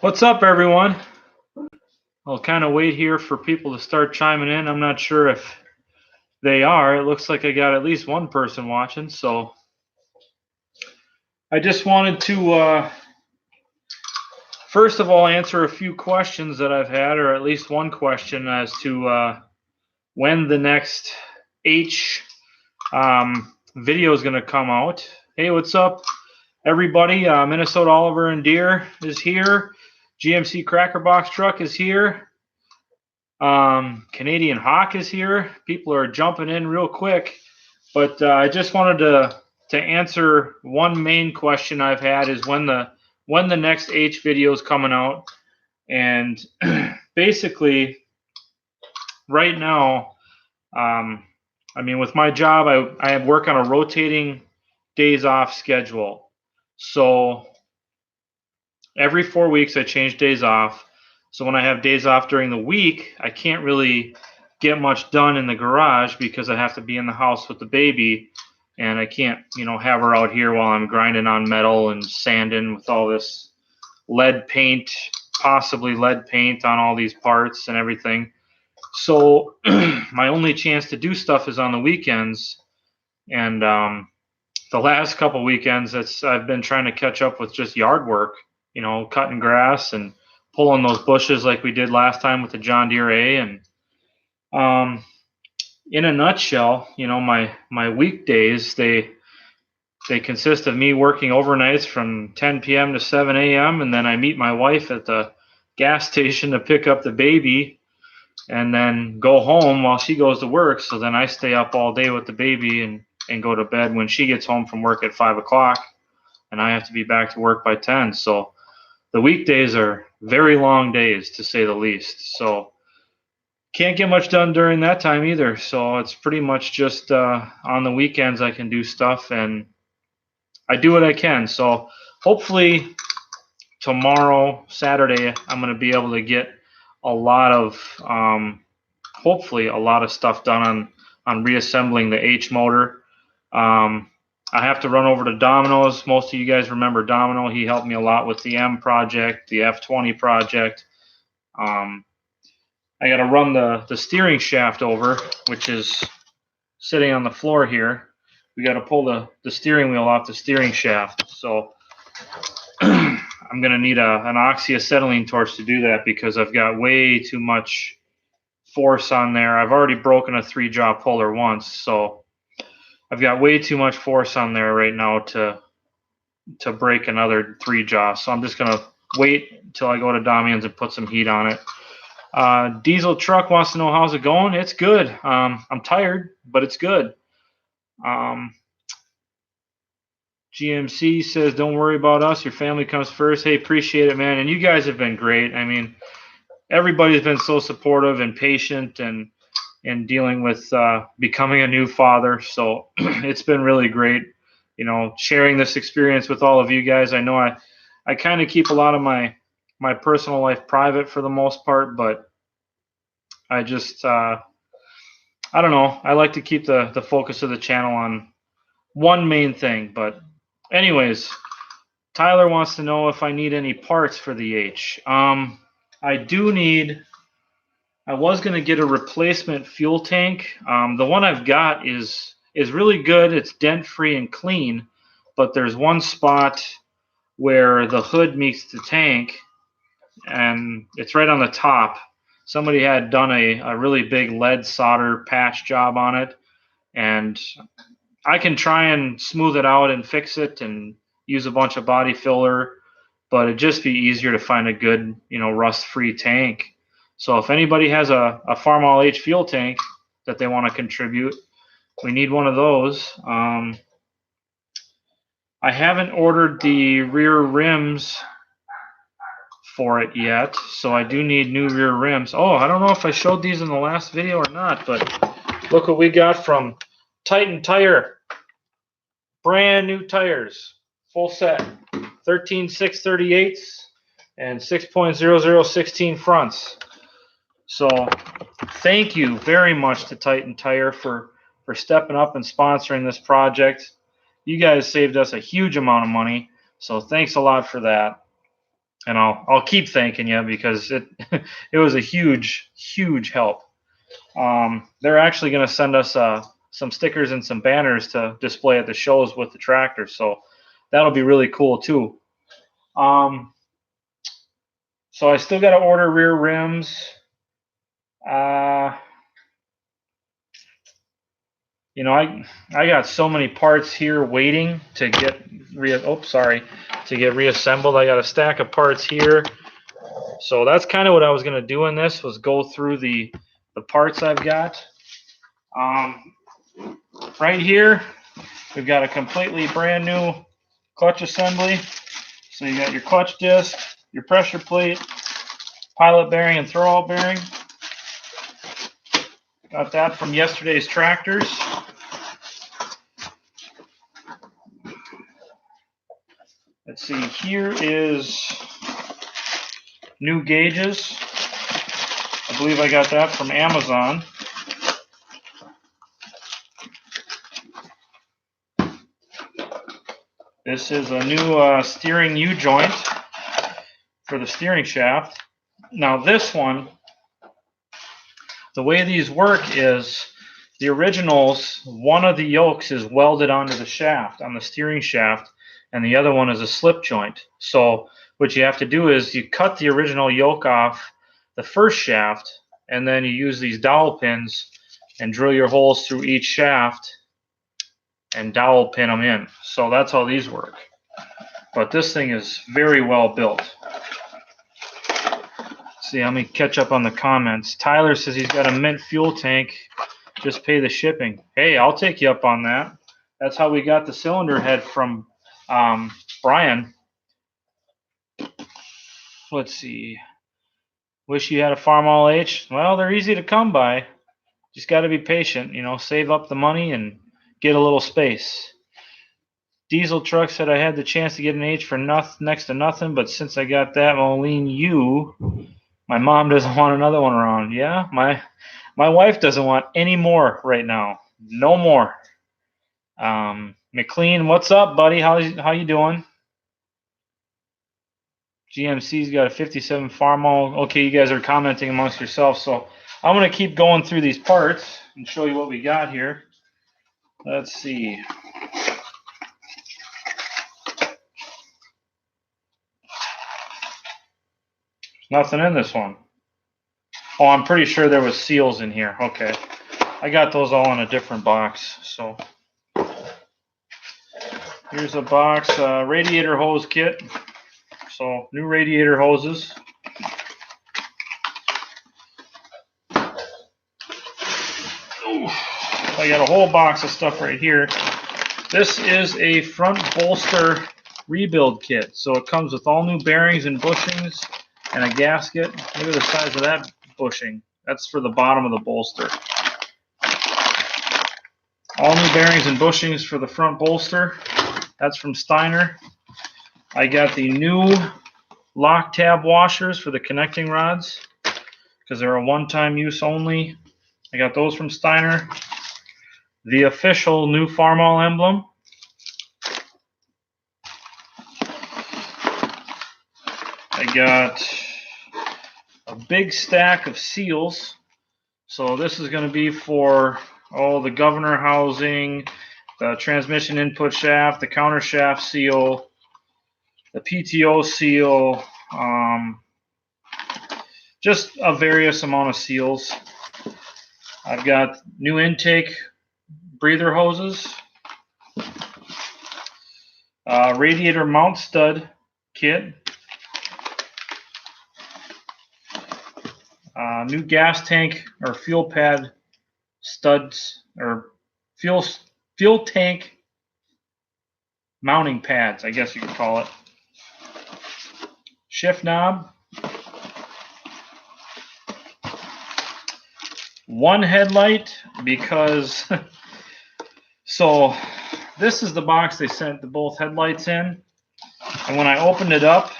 What's up, everyone? I'll kind of wait here for people to start chiming in. I'm not sure if they are. It looks like I got at least one person watching, so I just wanted to first of all answer a few questions that I've had, or at least one question as to when the next H video is going to come out. Hey, what's up, everybody? Minnesota Oliver and Deer is here. GMC Cracker Box Truck is here. Canadian Hawk is here. People are jumping in real quick, but I just wanted to answer one main question I've had is when the next H video is coming out. And basically, right now, I mean, with my job, I work on a rotating days off schedule. So every 4 weeks, I change days off. So when I have days off during the week, I can't really get much done in the garage because I have to be in the house with the baby, and I can't, have her out here while I'm grinding on metal and sanding with all this lead paint, possibly lead paint on all these parts and everything. So my only chance to do stuff is on the weekends, and the last couple weekends, I've been trying to catch up with just yard work, cutting grass and pulling those bushes like we did last time with the John Deere A. And in a nutshell, my weekdays, they consist of me working overnights from 10 p.m. to 7 a.m. and then I meet my wife at the gas station to pick up the baby and then go home while she goes to work. So then I stay up all day with the baby and go to bed when she gets home from work at 5 o'clock, and I have to be back to work by 10. So the weekdays are very long days, to say the least. So can't get much done during that time either. So it's pretty much just on the weekends I can do stuff, and I do what I can. So hopefully tomorrow, Saturday, I'm going to be able to get a lot of, hopefully a lot of stuff done on reassembling the H motor. I have to run over to Domino's. Most of you guys remember Domino. He helped me a lot with the M project, the F20 project. I got to run the steering shaft over, which is sitting on the floor here. We got to pull the steering wheel off the steering shaft. So I'm going to need an oxyacetylene torch to do that because I've got way too much force on there. I've already broken a 3-jaw puller once, so I've got way too much force on there right now to break another 3-jaw. So I'm just going to wait until I go to Damian's and put some heat on it. Diesel Truck wants to know how's it going. It's good. I'm tired, but it's good. GMC says, don't worry about us. Your family comes first. Hey, appreciate it, man. And you guys have been great. I mean, everybody's been so supportive and patient and dealing with becoming a new father. So it's been really great, sharing this experience with all of you guys. I know I kind of keep a lot of my personal life private for the most part, but I just, I don't know. I like to keep the focus of the channel on one main thing. But anyways, Tyler wants to know if I need any parts for the H. I do need, I was going to get a replacement fuel tank. The one I've got is really good. It's dent-free and clean, but there's one spot where the hood meets the tank, and it's right on the top. Somebody had done a really big lead solder patch job on it, and I can try and smooth it out and fix it and use a bunch of body filler, but it'd just be easier to find a good, rust-free tank. So if anybody has a Farmall H fuel tank that they want to contribute, we need one of those. I haven't ordered the rear rims for it yet, so I do need new rear rims. Oh, I don't know if I showed these in the last video or not, but look what we got from Titan Tire. Brand new tires, full set, 13/6/38 and 6.0016 fronts. So thank you very much to Titan Tire for stepping up and sponsoring this project. You guys saved us a huge amount of money, so thanks a lot for that. and I'll keep thanking you because it it was a huge help. They're actually going to send us some stickers and some banners to display at the shows with the tractor, so that'll be really cool too. So I still got to order rear rims. You know, I got so many parts here waiting to get reassembled. I got a stack of parts here. So that's kind of what I was going to do in this, was go through the parts I've got. Right here, we've got a completely brand new clutch assembly. So you got your clutch disc, your pressure plate, pilot bearing and throwout bearing. Got that from yesterday's tractors. Let's see, here is new gauges. I believe I got that from Amazon. This is a new steering U-joint for the steering shaft. Now this one, the way these work is the originals, one of the yokes is welded onto the shaft, on the steering shaft, and the other one is a slip joint. So what you have to do is you cut the original yoke off the first shaft, and then you use these dowel pins and drill your holes through each shaft and dowel pin them in. So that's how these work. But this thing is very well built. See, let me catch up on the comments. Tyler says he's got a mint fuel tank. Just pay the shipping. Hey, I'll take you up on that. That's how we got the cylinder head from Brian. Let's see. Wish you had a Farmall H. Well, they're easy to come by. Just got to be patient, you know, save up the money and get a little space. Diesel Truck said I had the chance to get an H for next to nothing, but since I got that Moline U, my mom doesn't want another one around. Yeah, my wife doesn't want any more right now. No more. McLean, what's up, buddy? How you doing? GMC's got a 57 Farmall. Okay, you guys are commenting amongst yourselves, so I'm going to keep going through these parts and show you what we got here. Let's see. Nothing in this one. Oh, I'm pretty sure there was seals in here. Okay. I got those all in a different box. So here's a box, radiator hose kit. So new radiator hoses. I got a whole box of stuff right here. This is a front bolster rebuild kit. So it comes with all new bearings and bushings and a gasket. Look at the size of that bushing. That's for the bottom of the bolster. All new bearings and bushings for the front bolster. That's from Steiner. I got the new lock tab washers for the connecting rods because they're a one-time use only. I got those from Steiner. The official new Farmall emblem. I got a big stack of seals. So this is going to be for all the governor housing, the transmission input shaft, the counter shaft seal, the PTO seal, just a various amount of seals. I've got new intake breather hoses, radiator mount stud kit, new gas tank or fuel pad studs or fuel tank mounting pads, I guess you could call it. Shift knob, one headlight because so this is the box they sent both headlights in, and when I opened it up,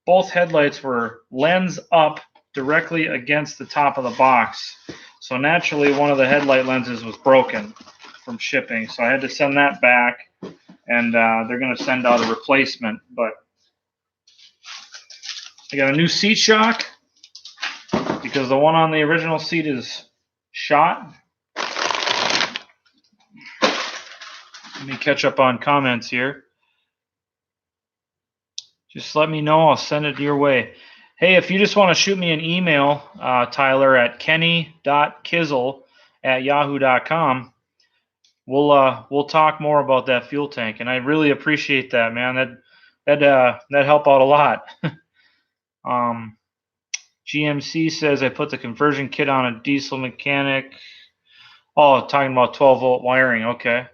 both headlights were lens up directly against the top of the box. So naturally one of the headlight lenses was broken from shipping, so I had to send that back, and they're going to send out a replacement. But I got a new seat shock because the one on the original seat is shot. Let me catch up on comments here. Just let me know. I'll send it your way. Hey, if you just want to shoot me an email, Tyler, at kenny.kizzle@yahoo.com, we'll talk more about that fuel tank. And I really appreciate that, man. That help out a lot. GMC says I put the conversion kit on a diesel mechanic. Oh, talking about 12-volt wiring. Okay.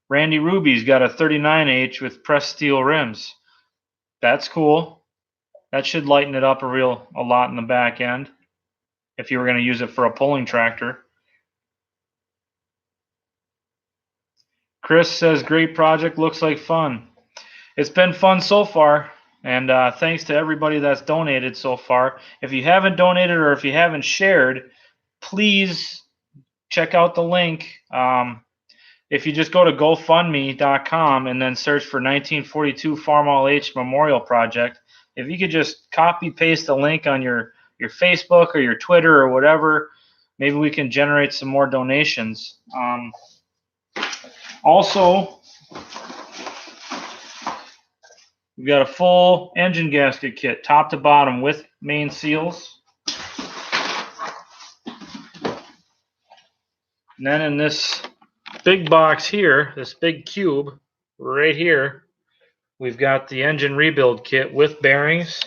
Randy Ruby's got a 39H with pressed steel rims. That's cool. That should lighten it up a lot in the back end if you were going to use it for a pulling tractor. Chris says, great project, looks like fun. It's been fun so far, and thanks to everybody that's donated so far. If you haven't donated or if you haven't shared, please check out the link. If you just go to GoFundMe.com and then search for 1942 Farmall H Memorial Project, if you could just copy paste the link on your Facebook or your Twitter or whatever, maybe we can generate some more donations. Also, we've got a full engine gasket kit, top to bottom, with main seals. And then in this big box here, this big cube right here, we've got the engine rebuild kit with bearings.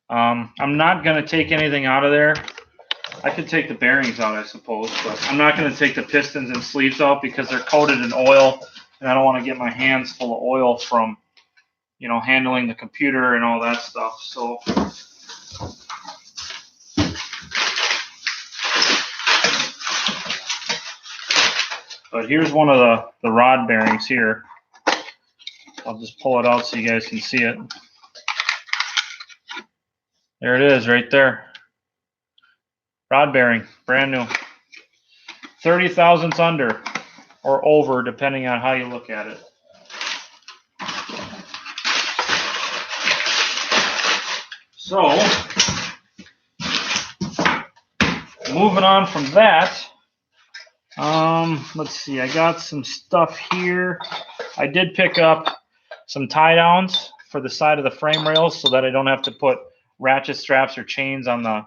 I'm not going to take anything out of there. I could take the bearings out, I suppose, but I'm not going to take the pistons and sleeves out because they're coated in oil, and I don't want to get my hands full of oil from, handling the computer and all that stuff. So but here's one of the rod bearings here. I'll just pull it out so you guys can see it. There it is right there. Rod bearing, brand new. 30 thousandths under or over, depending on how you look at it. So, moving on from that, let's see, I got some stuff here. I did pick up some tie downs for the side of the frame rails so that I don't have to put ratchet straps or chains on the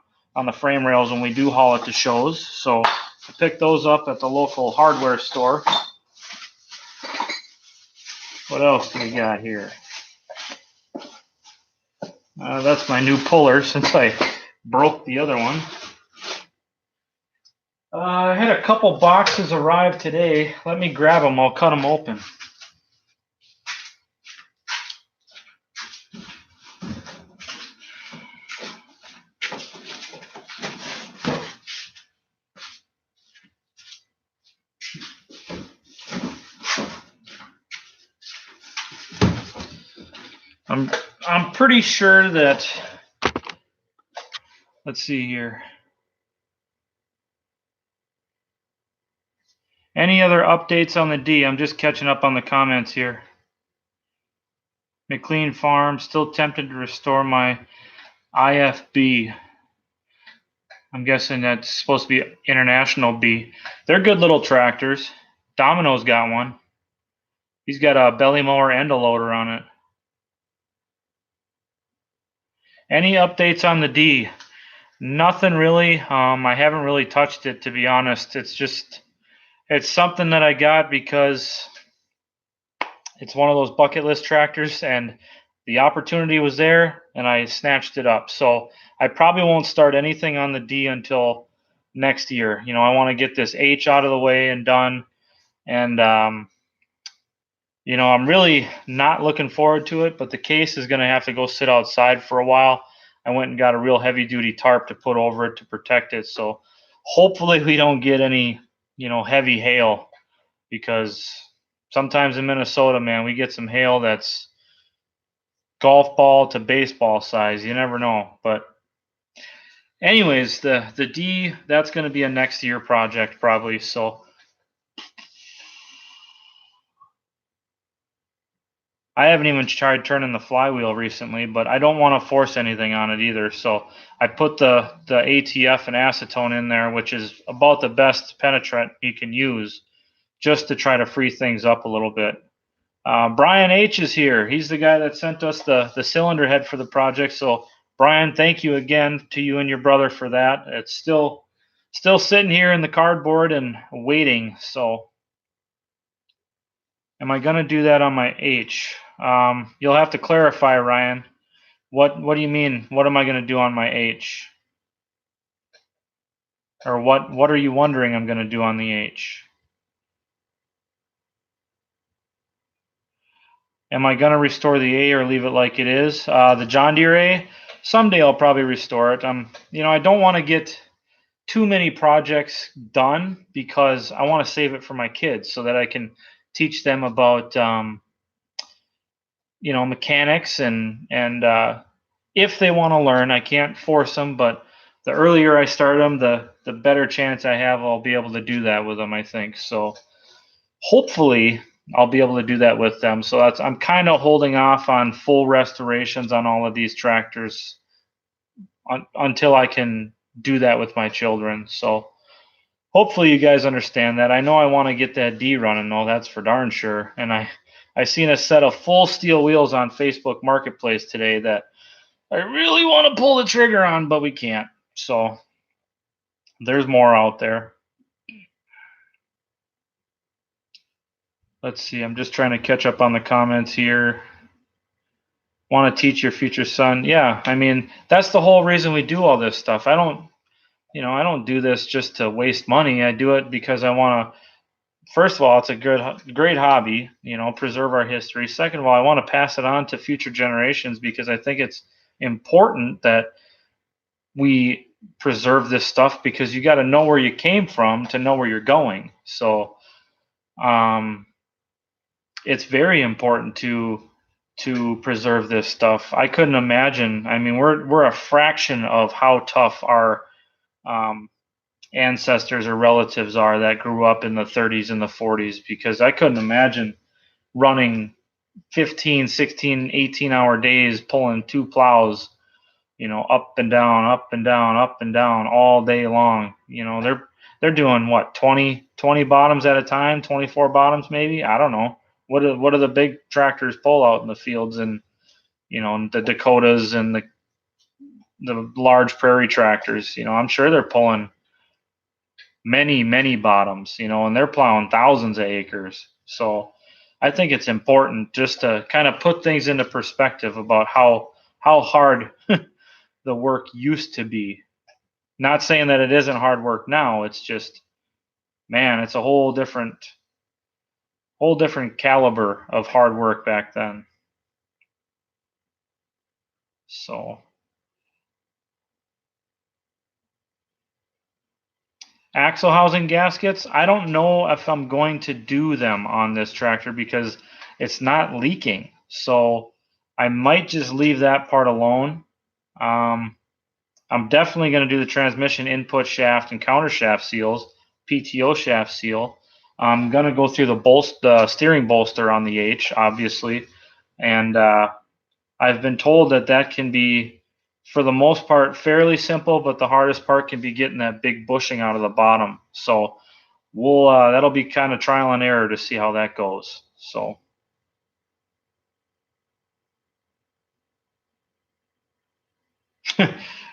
frame rails when we do haul it to shows. So I picked those up at the local hardware store. What else do we got here? That's my new puller since I broke the other one. I had a couple boxes arrive today. Let me grab them. I'll cut them open. I'm pretty sure that, let's see here. Any other updates on the D? I'm just catching up on the comments here. McLean Farm, still tempted to restore my IFB. I'm guessing that's supposed to be International B. They're good little tractors. Domino's got one. He's got a belly mower and a loader on it. Any updates on the D? Nothing really. I haven't really touched it, to be honest. It's something that I got because it's one of those bucket list tractors and the opportunity was there and I snatched it up. So I probably won't start anything on the D until next year. I want to get this H out of the way and done. And, I'm really not looking forward to it, but the case is going to have to go sit outside for a while. I went and got a real heavy duty tarp to put over it to protect it. So hopefully we don't get any, heavy hail, because sometimes in Minnesota, man, we get some hail that's golf ball to baseball size. You never know. But anyways, the D, that's going to be a next year project probably. So I haven't even tried turning the flywheel recently, but I don't want to force anything on it either. So I put the ATF and acetone in there, which is about the best penetrant you can use, just to try to free things up a little bit. Brian H is here. He's the guy that sent us the cylinder head for the project. So Brian, thank you again to you and your brother for that. It's still sitting here in the cardboard and waiting. So am I going to do that on my H? You'll have to clarify, Ryan. What do you mean? What am I going to do on my H? Or what are you wondering I'm going to do on the H? Am I going to restore the A or leave it like it is? The John Deere A, someday I'll probably restore it. I don't want to get too many projects done because I want to save it for my kids so that I can teach them about mechanics and if they want to learn. I can't force them, but the earlier I start them, the better chance I have I'll be able to do that with them, I think. So hopefully I'll be able to do that with them. So I'm kind of holding off on full restorations on all of these tractors until I can do that with my children. So hopefully you guys understand that. I know I want to get that D running though, that's for darn sure. And I seen a set of full steel wheels on Facebook Marketplace today that I really want to pull the trigger on, but we can't. So there's more out there. Let's see. I'm just trying to catch up on the comments here. Want to teach your future son? Yeah, I mean, that's the whole reason we do all this stuff. I don't do this just to waste money. I do it because I want to. First of all, it's a great hobby. Preserve our history. Second of all, I want to pass it on to future generations because I think it's important that we preserve this stuff because you got to know where you came from to know where you're going. So, it's very important to preserve this stuff. I couldn't imagine. I mean, we're a fraction of how tough our ancestors or relatives are that grew up in the 30s and the 40s, because I couldn't imagine running 15, 16, 18-hour days pulling two plows, up and down, up and down, up and down all day long. They're doing what, 20 bottoms at a time, 24 bottoms maybe? I don't know. What do the big tractors pull out in the fields and the Dakotas and the large prairie tractors? I'm sure they're pulling many bottoms, and they're plowing thousands of acres. So I think it's important just to kind of put things into perspective about how hard the work used to be. Not saying that it isn't hard work now. It's just, man, it's a whole different caliber of hard work back then. So axle housing gaskets, I don't know if I'm going to do them on this tractor because it's not leaking. So I might just leave that part alone. I'm definitely going to do the transmission input shaft and counter shaft seals, PTO shaft seal. I'm going to go through the steering bolster on the H, obviously. And I've been told that can be, for the most part, fairly simple, but the hardest part can be getting that big bushing out of the bottom. So that'll be kind of trial and error to see how that goes. So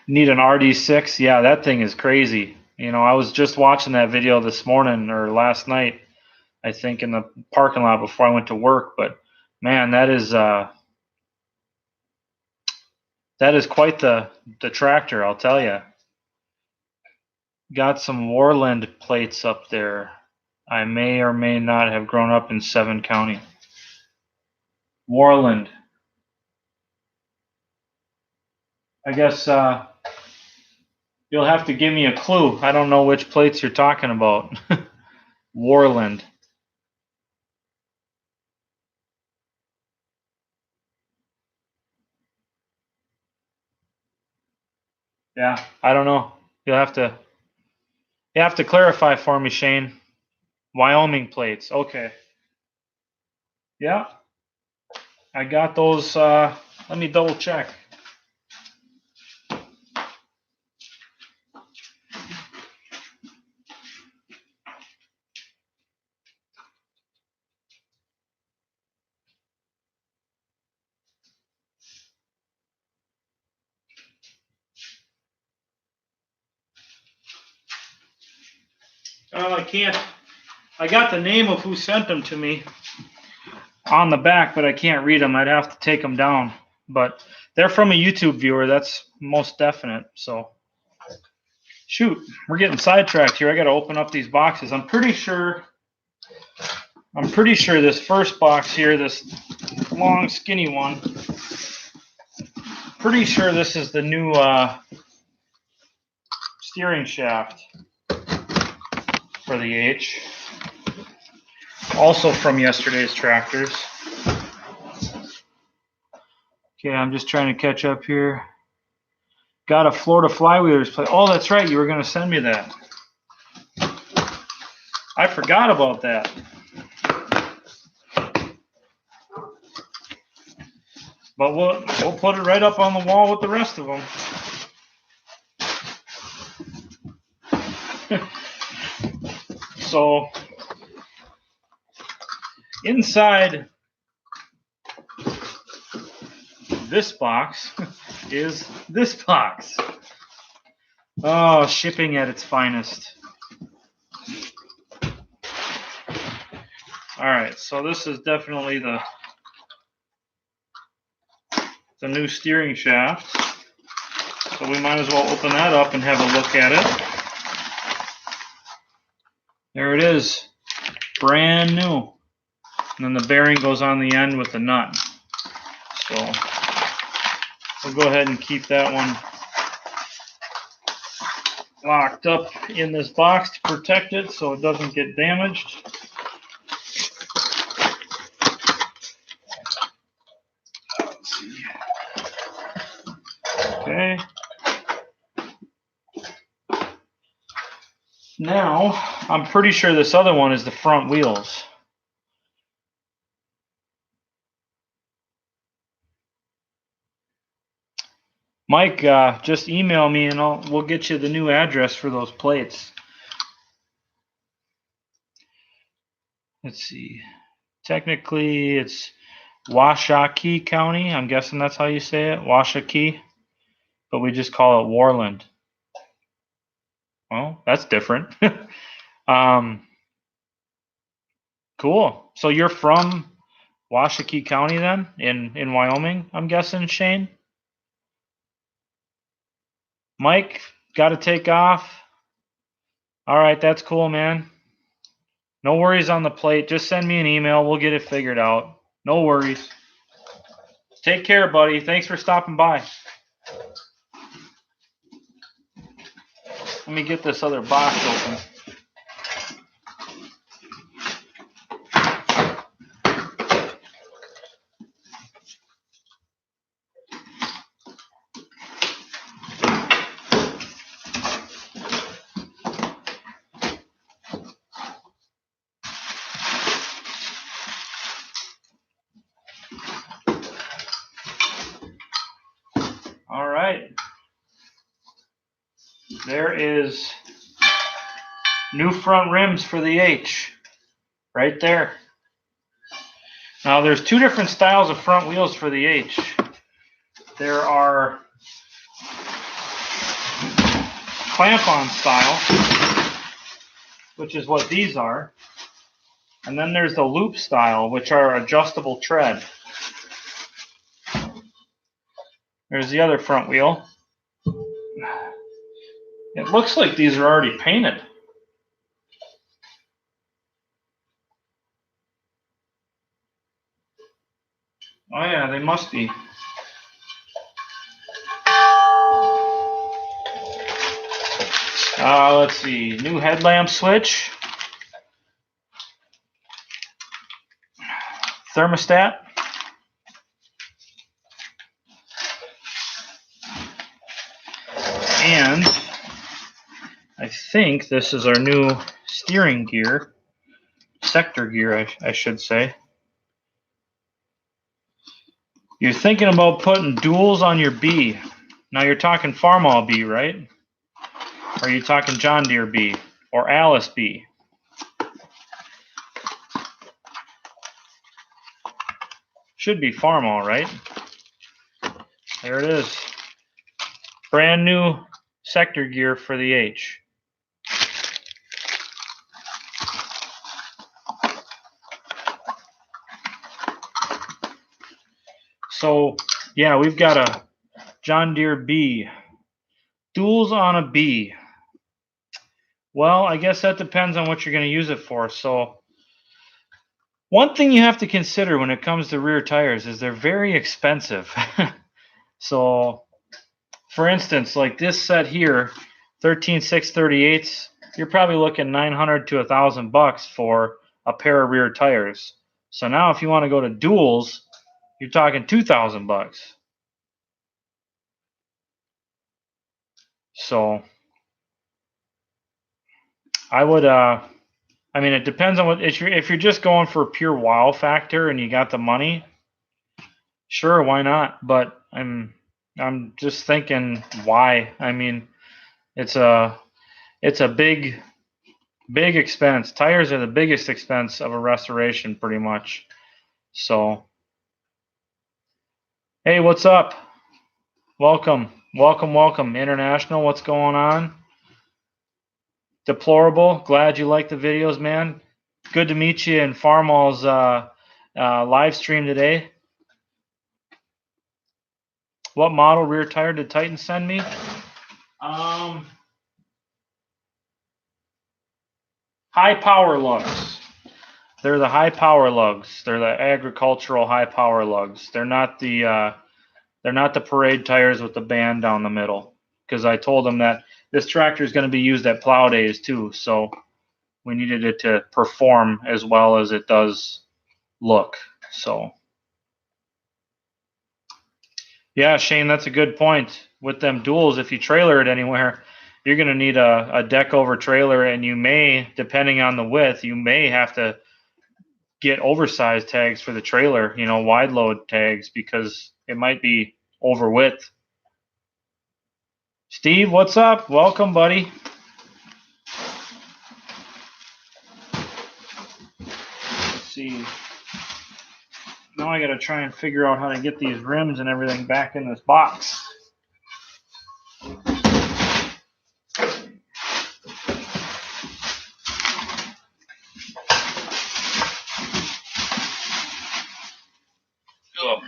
need an RD6? Yeah, that thing is crazy. I was just watching that video this morning or last night, I think, in the parking lot before I went to work. But man, that is quite the tractor, I'll tell you. Got some Warland plates up there. I may or may not have grown up in Seven County. Warland. I guess you'll have to give me a clue. I don't know which plates you're talking about. Warland. Yeah, I don't know. You have to clarify for me, Shane. Wyoming plates. Okay. Yeah. I got those. Let me double check. Oh, I can't. I got the name of who sent them to me on the back, but I can't read them. I'd have to take them down. But they're from a YouTube viewer. That's most definite. So, shoot, we're getting sidetracked here. I got to open up these boxes. I'm pretty sure this first box here, this long, skinny one. Pretty sure this is the new steering shaft for the H. Also from yesterday's tractors. Okay, I'm just trying to catch up here. Got a Florida Flywheelers plate. Oh, that's right. You were going to send me that. I forgot about that. But we'll put it right up on the wall with the rest of them. So, inside this box is this box. Oh, shipping at its finest. All right, so this is definitely the new steering shaft. So we might as well open that up and have a look at it. There it is, brand new. And then the bearing goes on the end with the nut. So we'll go ahead and keep that one locked up in this box to protect it so it doesn't get damaged. Let's see. Okay. Now, I'm pretty sure this other one is the front wheels. Mike, just email me and we'll get you the new address for those plates. Let's see. Technically, it's Washakie County. I'm guessing that's how you say it, Washakie. But we just call it Warland. Well, that's different. Cool. So you're from Washakie County then, in Wyoming, I'm guessing, Shane? Mike, got to take off. All right, that's cool, man. No worries on the plate. Just send me an email. We'll get it figured out. No worries. Take care, buddy. Thanks for stopping by. Let me get this other box open. All right. There is new front rims for the H. Right there. Now there's two different styles of front wheels for the H. There are clamp-on style, which is what these are. And then there's the loop style, which are adjustable tread. There's the other front wheel. It looks like these are already painted. Oh yeah, they must be. Let's see, new headlamp switch. Thermostat. And I think this is our new steering gear, sector gear, I should say. You're thinking about putting duals on your B. Now you're talking Farmall B, right? Or are you talking John Deere B or Alice B? Should be Farmall, right? There it is. Brand new sector gear for the H. So, yeah, we've got a John Deere B. Duals on a B. Well, I guess that depends on what you're going to use it for. So, one thing you have to consider when it comes to rear tires is they're very expensive. So, for instance, like this set here, 13.638s, you're probably looking $900 to $1,000 for a pair of rear tires. So now if you want to go to duals, you're talking $2,000. So I would, I mean, it depends on what, if you're just going for a pure wow factor and you got the money, sure, why not? But I'm just thinking why. I mean, it's a big expense. Tires are the biggest expense of a restoration, pretty much. So, hey, what's up? Welcome, welcome, welcome. International, what's going on? Deplorable, glad you like the videos, man. Good to meet you in Farmall's live stream today. What model rear tire did Titan send me? High power lugs. They're the high power lugs. They're the agricultural high power lugs. They're not the parade tires with the band down the middle. Because I told them that this tractor is going to be used at plow days too, so we needed it to perform as well as it does look. So, yeah, Shane, that's a good point. With them duals, if you trailer it anywhere, you're going to need a deck over trailer, and you may, depending on the width, you may have to get oversized tags for the trailer, wide load tags, because it might be over width. Steve, what's up? Welcome, buddy. Let's see. Now I got to try and figure out how to get these rims and everything back in this box. Oh.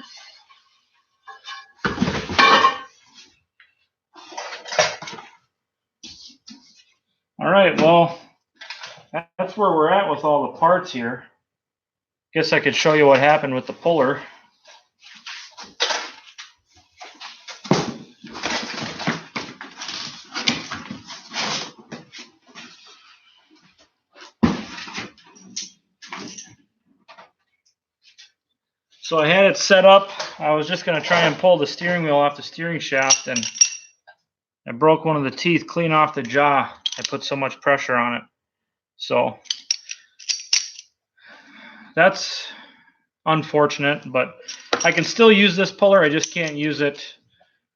All right, well, that's where we're at with all the parts here. Guess I could show you what happened with the puller. So I had it set up. I was just going to try and pull the steering wheel off the steering shaft, and I broke one of the teeth clean off the jaw. I put so much pressure on it. So that's unfortunate, but I can still use this puller. I just can't use it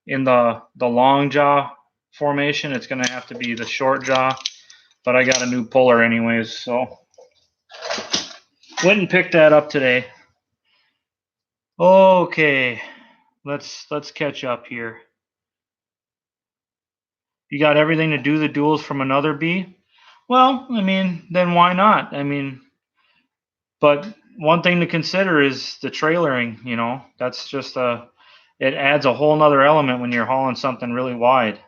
in the long jaw formation. It's going to have to be the short jaw, but I got a new puller anyways, so went and picked that up today. Okay, let's catch up here. You got everything to do the duals from another B? Well, I mean, then why not? I mean, but one thing to consider is the trailering, that's just it adds a whole nother element when you're hauling something really wide.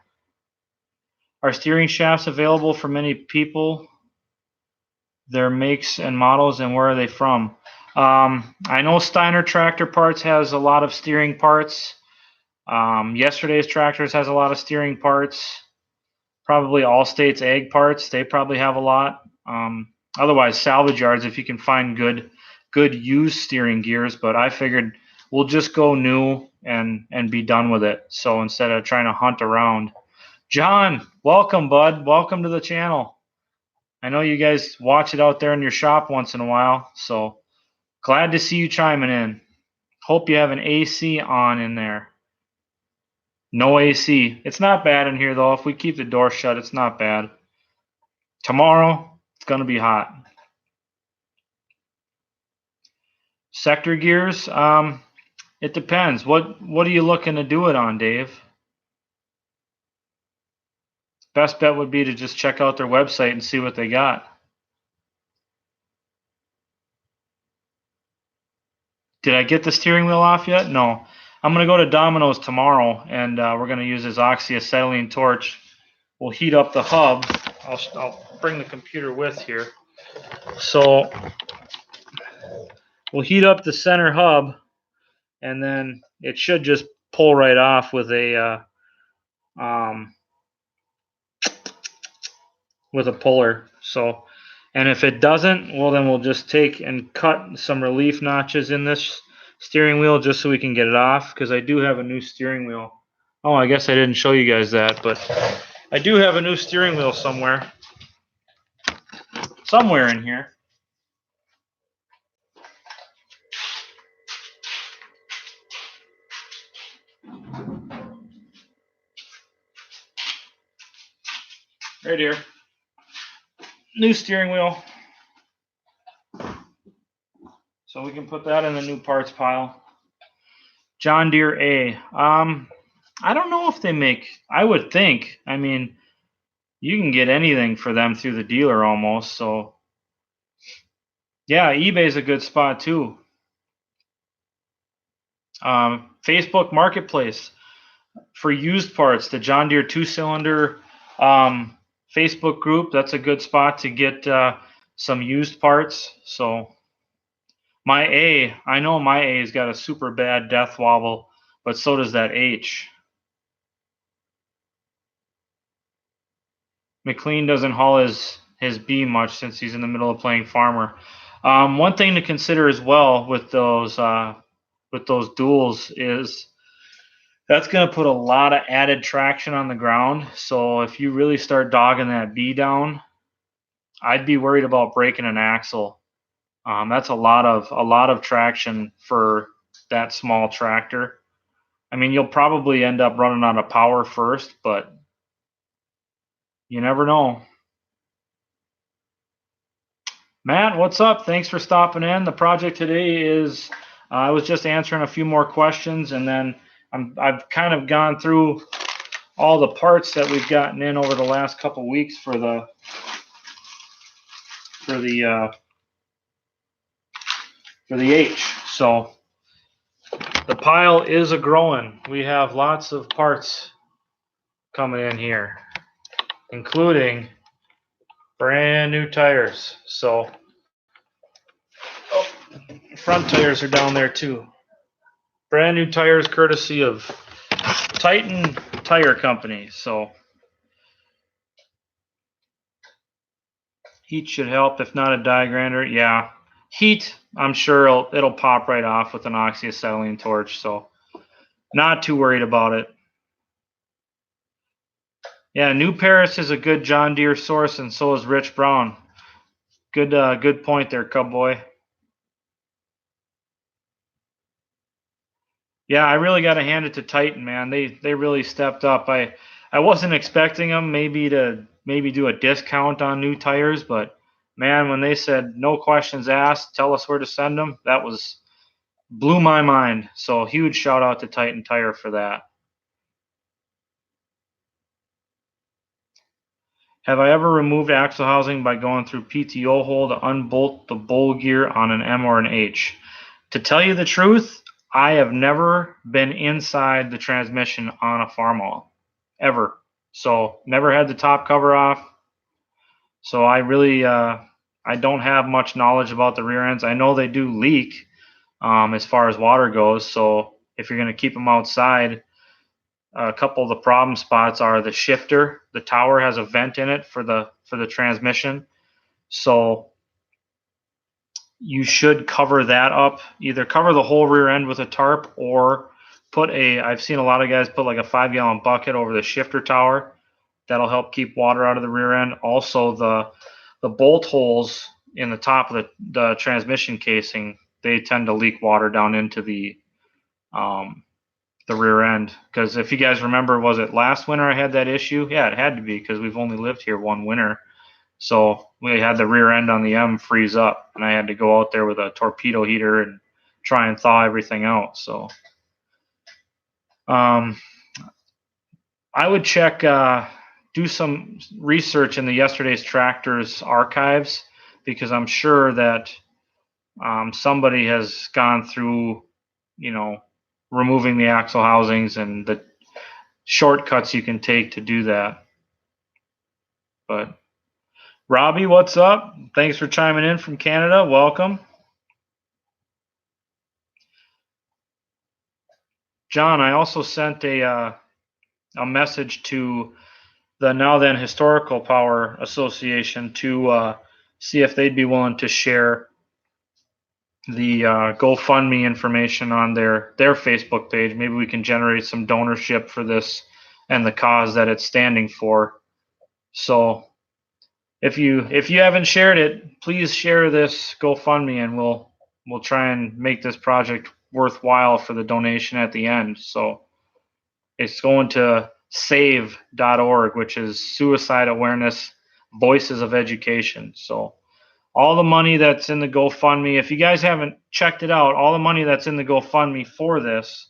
Are steering shafts available for many people? Their makes and models, and where are they from? I know Steiner Tractor Parts has a lot of steering parts. Yesterday's Tractors has a lot of steering parts. Probably Allstate's Ag Parts, they probably have a lot. Otherwise, salvage yards, if you can find good used steering gears. But I figured we'll just go new and be done with it. So instead of trying to hunt around. John, welcome, bud. Welcome to the channel. I know you guys watch it out there in your shop once in a while, so glad to see you chiming in. Hope you have an AC on in there. No AC. It's not bad in here, though. If we keep the door shut, it's not bad. Tomorrow, it's going to be hot. Sector gears, it depends. What are you looking to do it on, Dave? Best bet would be to just check out their website and see what they got. Did I get the steering wheel off yet? No. I'm going to go to Domino's tomorrow, and we're going to use this oxyacetylene torch. We'll heat up the hub. I'll bring the computer with here. So we'll heat up the center hub, and then it should just pull right off with a puller. So, and if it doesn't, well, then we'll just take and cut some relief notches in this steering wheel just so we can get it off, because I do have a new steering wheel. Oh, I guess I didn't show you guys that, but I do have a new steering wheel somewhere in here. Right here. New steering wheel. So we can put that in the new parts pile. John Deere A. I don't know if they make, I would think, I mean, you can get anything for them through the dealer almost. So yeah, eBay's a good spot too. Facebook Marketplace for used parts, the John Deere 2-cylinder Facebook group, that's a good spot to get some used parts. So I know my A's got a super bad death wobble, but so does that H. McLean doesn't haul his B much since he's in the middle of playing farmer. One thing to consider as well with those duals is that's going to put a lot of added traction on the ground. So if you really start dogging that B down, I'd be worried about breaking an axle. That's a lot of traction for that small tractor. I mean, you'll probably end up running out of power first, but you never know. Matt, what's up? Thanks for stopping in. The project today is I was just answering a few more questions, and then I've kind of gone through all the parts that we've gotten in over the last couple weeks for the H. So the pile is a growing. We have lots of parts coming in here, including brand new tires. So front tires are down there too. Brand new tires courtesy of Titan Tire Company. So heat should help, if not a die grinder. Yeah, heat, I'm sure it'll pop right off with an oxyacetylene torch. So not too worried about it. Yeah, New Paris is a good John Deere source, and so is Rich Brown. Good point there, Cubboy. Yeah, I really got to hand it to Titan, man. They really stepped up. I wasn't expecting them maybe do a discount on new tires, but man, when they said no questions asked, tell us where to send them, that blew my mind. So huge shout out to Titan Tire for that. Have I ever removed axle housing by going through PTO hole to unbolt the bowl gear on an M or an H? To tell you the truth, I have never been inside the transmission on a Farmall, ever. So never had the top cover off. So I really, I don't have much knowledge about the rear ends. I know they do leak as far as water goes. So if you're going to keep them outside, a couple of the problem spots are the shifter. The tower has a vent in it for the transmission. So you should cover that up. Either cover the whole rear end with a tarp, or I've seen a lot of guys put like a 5-gallon bucket over the shifter tower. That'll help keep water out of the rear end. Also, the bolt holes in the top of the transmission casing, they tend to leak water down into the the rear end. Because if you guys remember, was it last winter I had that issue? Yeah, it had to be, because we've only lived here one winter. So we had the rear end on the M freeze up, and I had to go out there with a torpedo heater and try and thaw everything out. So I would check, do some research in the Yesterday's Tractors archives, because I'm sure that somebody has gone through, removing the axle housings and the shortcuts you can take to do that. But Robbie, what's up? Thanks for chiming in from Canada. Welcome. John, I also sent a message to the Now Then Historical Power Association to see if they'd be willing to share the GoFundMe information on their Facebook page. Maybe we can generate some donorship for this and the cause that it's standing for. So if you haven't shared it, please share this GoFundMe, and we'll try and make this project worthwhile for the donation at the end. So it's going to save.org, which is Suicide Awareness Voices of Education. So all the money that's in the GoFundMe, if you guys haven't checked it out, all the money that's in the GoFundMe for this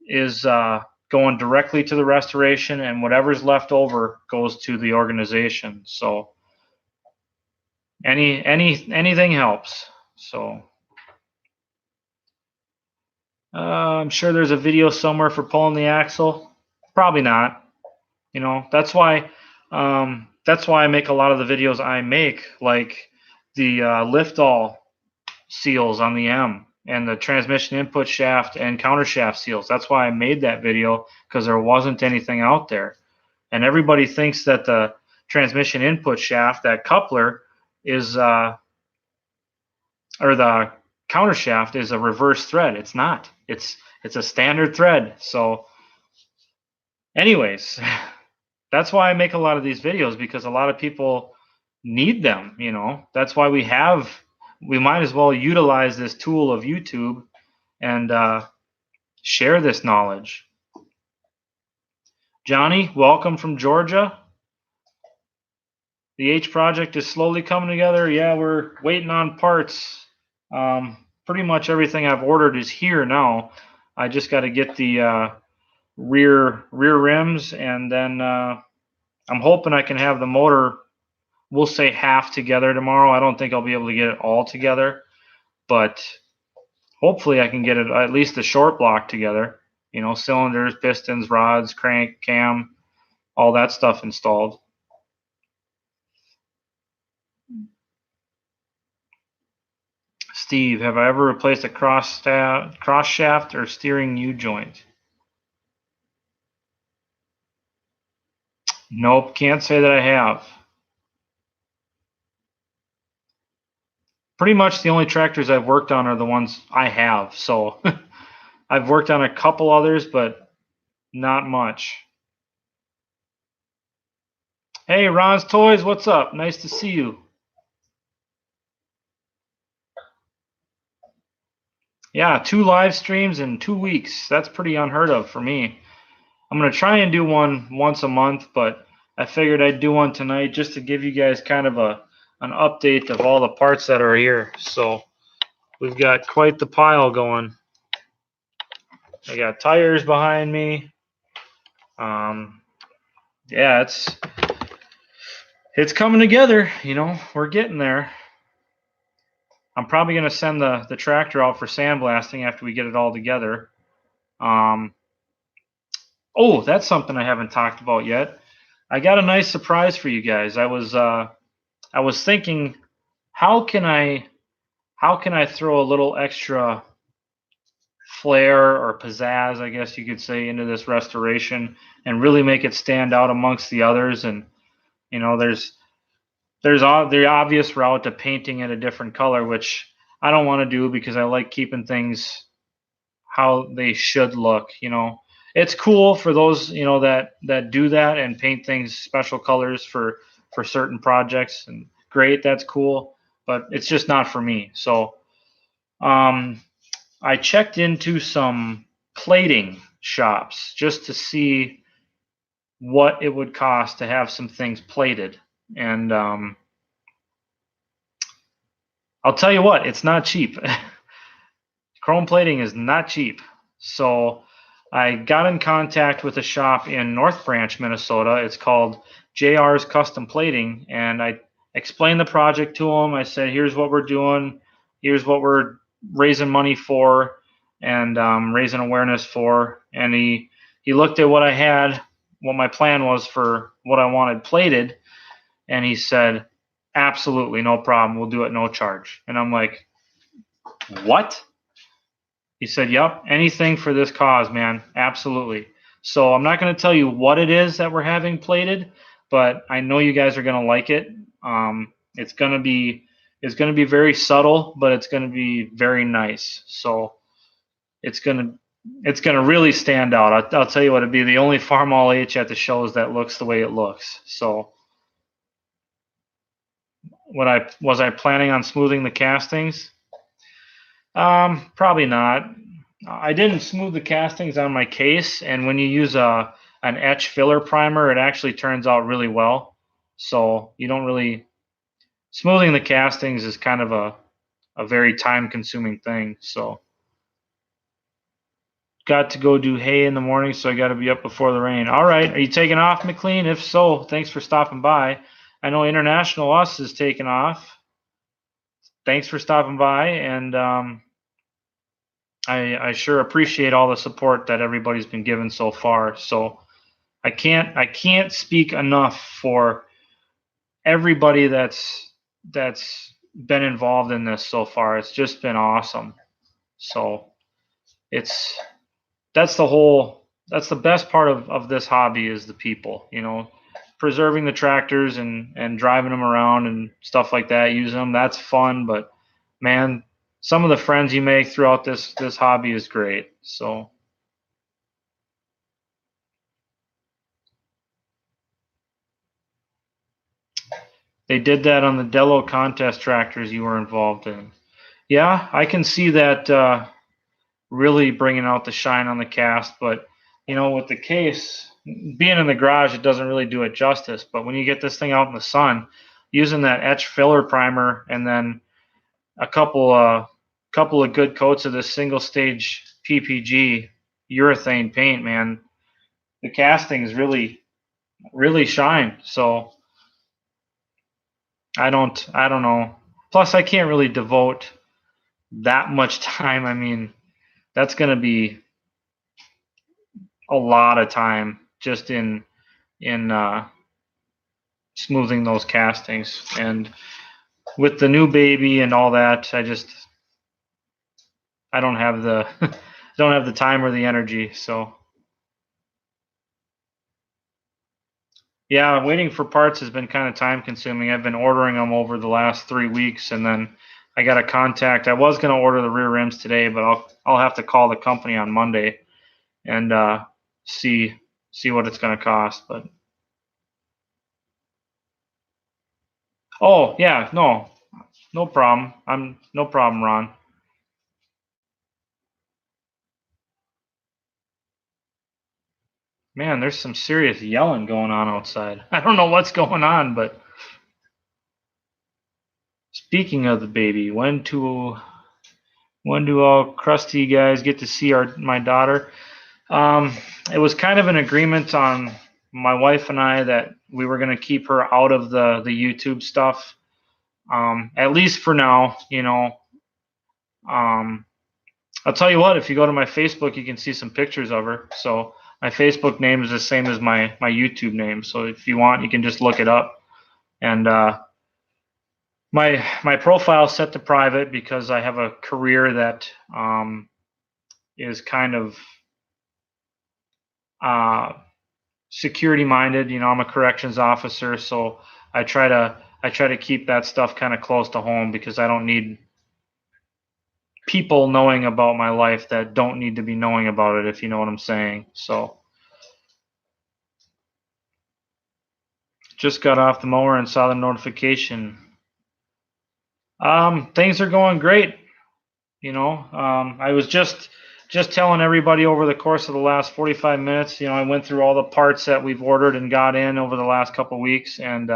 is going directly to the restoration, and whatever's left over goes to the organization. So anything helps. So I'm sure there's a video somewhere for pulling the axle. Probably not. That's why I make a lot of the videos I make, like the lift-all seals on the M and the transmission input shaft and counter shaft seals. That's why I made that video, because there wasn't anything out there. And everybody thinks that the transmission input shaft, that coupler, is or the counter shaft is a reverse thread. It's not. It's a standard thread. So anyways, that's why I make a lot of these videos, because a lot of people need them. That's why we might as well utilize this tool of YouTube and share this knowledge. Johnny, welcome from Georgia. The H project is slowly coming together. Yeah, we're waiting on parts. Pretty much everything I've ordered is here now. I just got to get the rear rims, and then I'm hoping I can have the motor, we'll say, half together tomorrow. I don't think I'll be able to get it all together, but hopefully I can get it, at least the short block together. Cylinders, pistons, rods, crank, cam, all that stuff installed. Steve, have I ever replaced a cross shaft or steering U-joint? Nope, can't say that I have. Pretty much the only tractors I've worked on are the ones I have. So I've worked on a couple others, but not much. Hey, Ron's Toys, what's up? Nice to see you. Yeah, 2 live streams in 2 weeks. That's pretty unheard of for me. I'm going to try and do one once a month, but I figured I'd do one tonight just to give you guys kind of an update of all the parts that are here. So we've got quite the pile going. I got tires behind me. Yeah, it's coming together. We're getting there. I'm probably going to send the tractor out for sandblasting after we get it all together. Oh, that's something I haven't talked about yet. I got a nice surprise for you guys. I was thinking, how can I throw a little extra flair or pizzazz, I guess you could say, into this restoration and really make it stand out amongst the others. And there's the obvious route to painting it a different color, which I don't want to do, because I like keeping things how they should look. It's cool for those that do that and paint things special colors for certain projects, and great, that's cool, but it's just not for me. So I checked into some plating shops just to see what it would cost to have some things plated. And I'll tell you what, it's not cheap. Chrome plating is not cheap. So I got in contact with a shop in North Branch, Minnesota. It's called JR's Custom Plating, and I explained the project to him. I said, here's what we're doing, here's what we're raising money for, and raising awareness for. And he looked at what I had, what my plan was for what I wanted plated, and he said, absolutely, no problem. We'll do it no charge. And I'm like, what? He said, yep, anything for this cause, man. Absolutely. So I'm not going to tell you what it is that we're having plated, but I know you guys are going to like it. It's going to be very subtle, but it's going to be very nice. So it's going to really stand out. I'll tell you what, it'd be the only Farmall H at the shows that looks the way it looks. So was I planning on smoothing the castings? Probably not. I didn't smooth the castings on my case, and when you use an etch filler primer, it actually turns out really well. So you don't really smoothing the castings is kind of a very time-consuming thing. So got to go do hay in the morning, so I got to be up before the rain. All right, are you taking off, McLean? If so, thanks for stopping by. I know International Us is taking off. Thanks for stopping by, and I sure appreciate all the support that everybody's been giving so far. So I can't speak enough for everybody that's been involved in this so far. It's just been awesome. So that's the best part of this hobby is the people, preserving the tractors and driving them around and stuff like that, using them. That's fun, but man, some of the friends you make throughout this hobby is great. So they did that on the Delo contest tractors you were involved in. Yeah, I can see that really bringing out the shine on the cast, but with the case being in the garage, it doesn't really do it justice. But when you get this thing out in the sun, using that etch filler primer and then a couple of good coats of this single stage PPG urethane paint, man, the castings really shine. So I don't know. Plus, I can't really devote that much time. I mean, that's going to be a lot of time just in smoothing those castings. And with the new baby and all that, I don't have the don't have the time or the energy. So yeah, waiting for parts has been kind of time consuming. I've been ordering them over the last 3 weeks, and then I got a contact. I was going to order the rear rims today, but I'll have to call the company on Monday and see what it's going to cost. But oh yeah, no problem. No problem, Ron. Man, there's some serious yelling going on outside. I don't know what's going on, but speaking of the baby, when do all crusty guys get to see my daughter? It was kind of an agreement on my wife and I that we were going to keep her out of the YouTube stuff, at least for now. I'll tell you what, if you go to my Facebook, you can see some pictures of her. So my Facebook name is the same as my YouTube name. So if you want, you can just look it up. And my profile is set to private because I have a career that is kind of security minded. I'm a corrections officer, so I try to keep that stuff kind of close to home because I don't need people knowing about my life that don't need to be knowing about it, if you know what I'm saying. So just got off the mower and saw the notification. Things are going great. I was just just telling everybody over the course of the last 45 minutes, I went through all the parts that we've ordered and got in over the last couple of weeks, and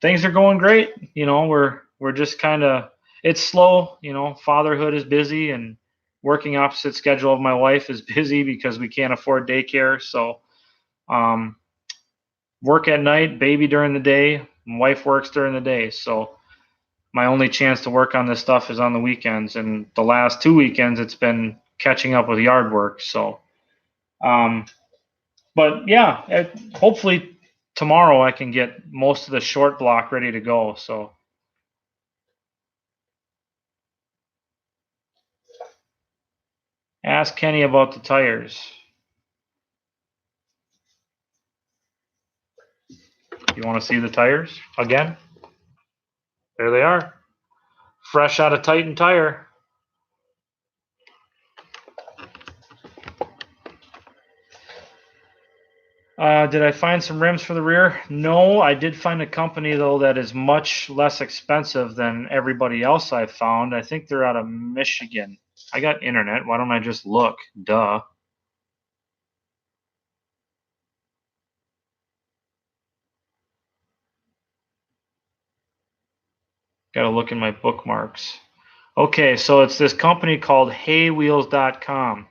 things are going great. We're just kind of, it's slow. Fatherhood is busy, and working opposite schedule of my wife is busy because we can't afford daycare. So um, work at night, baby during the day. My wife works during the day, so my only chance to work on this stuff is on the weekends. And the last 2 weekends, it's been catching up with yard work. So, but yeah, hopefully tomorrow I can get most of the short block ready to go. So, ask Kenny about the tires. You want to see the tires again? There they are, fresh out of Titan Tire. Did I find some rims for the rear? No, I did find a company though that is much less expensive than everybody else I've found. I think they're out of Michigan. I got internet. Why don't I just look? Duh. Got to look in my bookmarks. Okay, so it's this company called heywheels.com.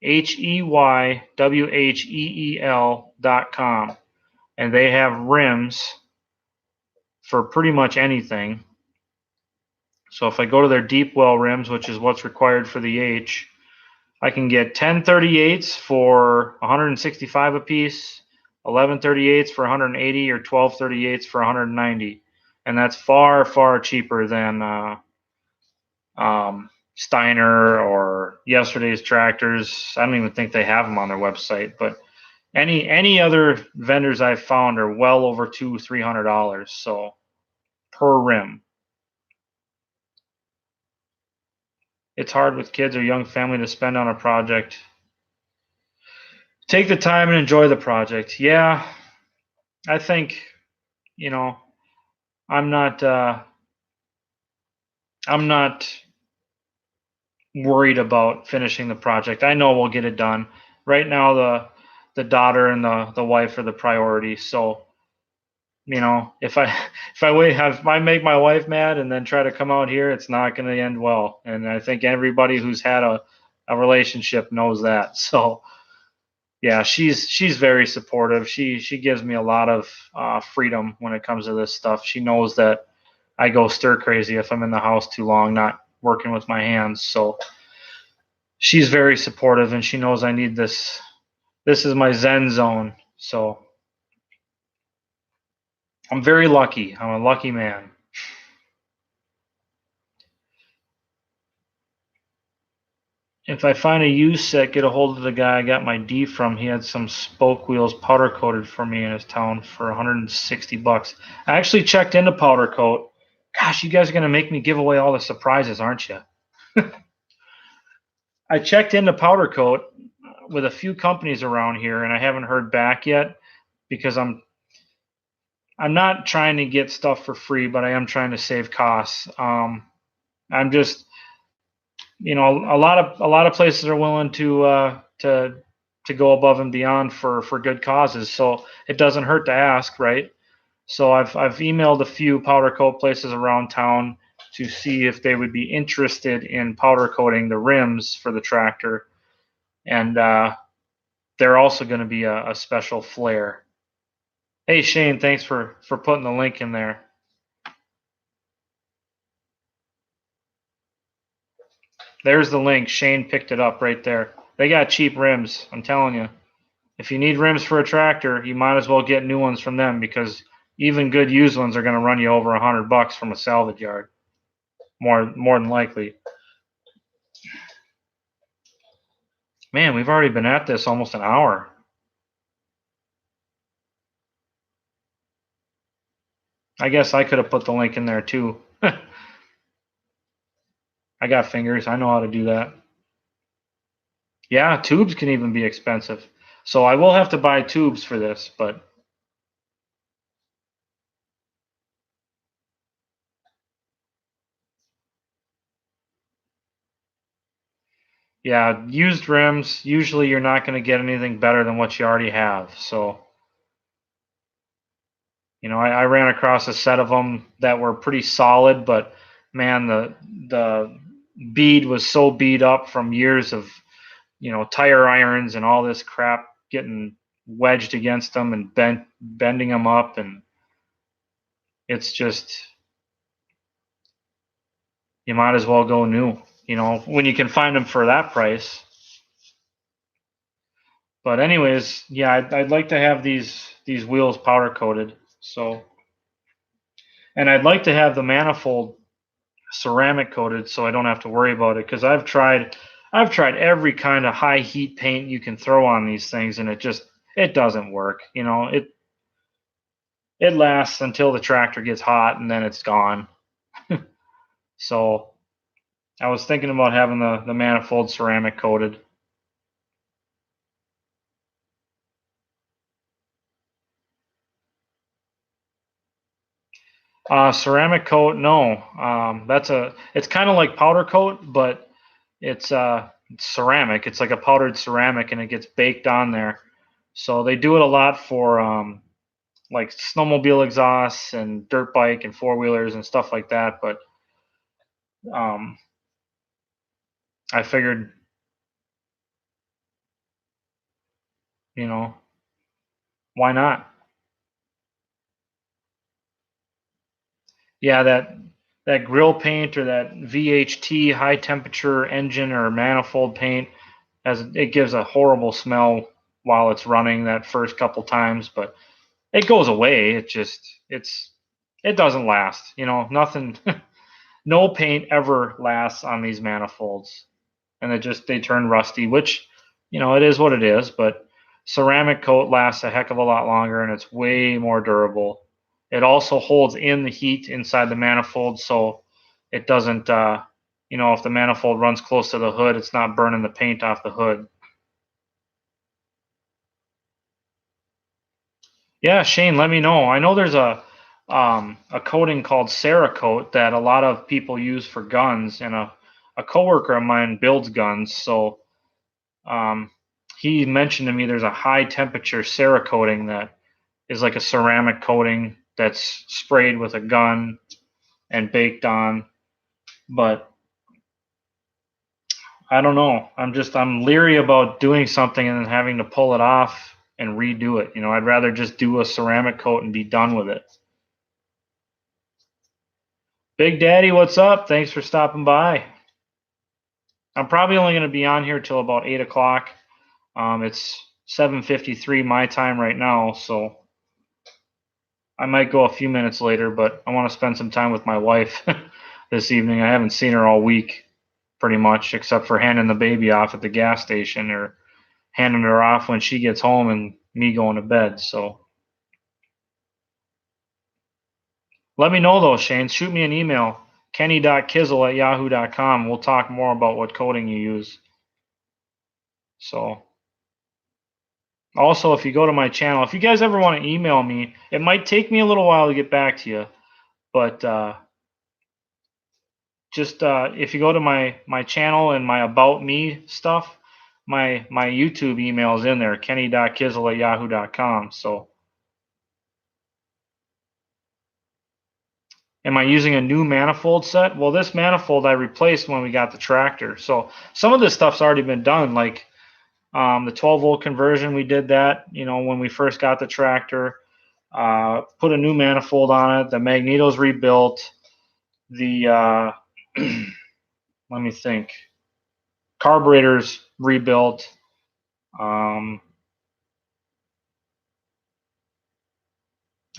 HEYWHEEL.com. And they have rims for pretty much anything. So if I go to their deep well rims, which is what's required for the H, I can get 1038s for 165 a piece, 1138s for 180, or 1238s for 190. And that's far, far cheaper than Steiner or yesterday's tractors. I don't even think they have them on their website, but any other vendors I've found are well over $200-300. So per rim. It's hard with kids or young family to spend on a project. Take the time and enjoy the project. Yeah, I think, I'm not worried about finishing the project. I know we'll get it done. Right now the daughter and the wife are the priority. So, if I make my wife mad and then try to come out here, it's not going to end well. And I think everybody who's had a relationship knows that. So, yeah, she's very supportive. She gives me a lot of freedom when it comes to this stuff. She knows that I go stir crazy if I'm in the house too long, not working with my hands. So she's very supportive, and she knows I need this. This is my Zen zone. So I'm very lucky. I'm a lucky man. If I find a used set, get a hold of the guy I got my D from. He had some spoke wheels powder coated for me in his town for 160 bucks. I actually checked into powder coat. Gosh, you guys are going to make me give away all the surprises, aren't you? I checked into powder coat with a few companies around here, and I haven't heard back yet because I'm not trying to get stuff for free, but I am trying to save costs. I'm just, a lot of places are willing to go above and beyond for good causes, so it doesn't hurt to ask, right? So I've emailed a few powder coat places around town to see if they would be interested in powder coating the rims for the tractor, and they're also going to be a special flare. Hey Shane, thanks for putting the link in there. There's the link. Shane picked it up right there. They got cheap rims, I'm telling you. If you need rims for a tractor, you might as well get new ones from them, because even good used ones are going to run you over $100 from a salvage yard, more than likely. Man, we've already been at this almost an hour. I guess I could have put the link in there too. I got fingers. I know how to do that. Yeah, tubes can even be expensive. So I will have to buy tubes for this, but Yeah, used rims, usually you're not going to get anything better than what you already have. So, I ran across a set of them that were pretty solid, but man, the bead was so beat up from years of, tire irons and all this crap getting wedged against them and bending them up, and it's just, you might as well go new, when you can find them for that price. But anyways, yeah, I'd like to have these wheels powder coated. So, and I'd like to have the manifold ceramic coated so I don't have to worry about it, because I've tried every kind of high heat paint you can throw on these things, and it doesn't work. It lasts until the tractor gets hot and then it's gone. So I was thinking about having the manifold ceramic coated. Ceramic coat, no. It's kind of like powder coat, but it's ceramic. It's like a powdered ceramic, and it gets baked on there. So they do it a lot for like snowmobile exhausts and dirt bike and four wheelers and stuff like that. But um, I figured, you know, why not? Yeah, that grill paint or that VHT high temperature engine or manifold paint, it gives a horrible smell while it's running that first couple times, but it goes away. It doesn't last. Nothing. No paint ever lasts on these manifolds, and they turn rusty, which it is what it is. But ceramic coat lasts a heck of a lot longer, and it's way more durable. It also holds in the heat inside the manifold, so it doesn't. If the manifold runs close to the hood, it's not burning the paint off the hood. Yeah, Shane, let me know. I know there's a coating called Cerakote that a lot of people use for guns, and a coworker of mine builds guns, so um, he mentioned to me there's a high temperature Cerakoting that is like a ceramic coating that's sprayed with a gun and baked on. But I don't know. I'm leery about doing something and then having to pull it off and redo it. I'd rather just do a ceramic coat and be done with it. Big Daddy, what's up? Thanks for stopping by. I'm probably only going to be on here till about 8 o'clock. It's 7:53 my time right now, so I might go a few minutes later, but I want to spend some time with my wife this evening. I haven't seen her all week, pretty much, except for handing the baby off at the gas station or handing her off when she gets home and me going to bed. So let me know though, Shane. Shoot me an email, kenny.kizzle@yahoo.com. We'll talk more about what coding you use. So also, if you go to my channel, if you guys ever want to email me, it might take me a little while to get back to you, but just if you go to my channel and my about me stuff, my YouTube email is in there, kenny.kizzle@yahoo.com. So, am I using a new manifold set? Well, this manifold I replaced when we got the tractor. So some of this stuff's already been done, like the 12-volt conversion. We did that, when we first got the tractor. Put a new manifold on it. The magneto's rebuilt. The let me think. Carburetor's rebuilt. I'm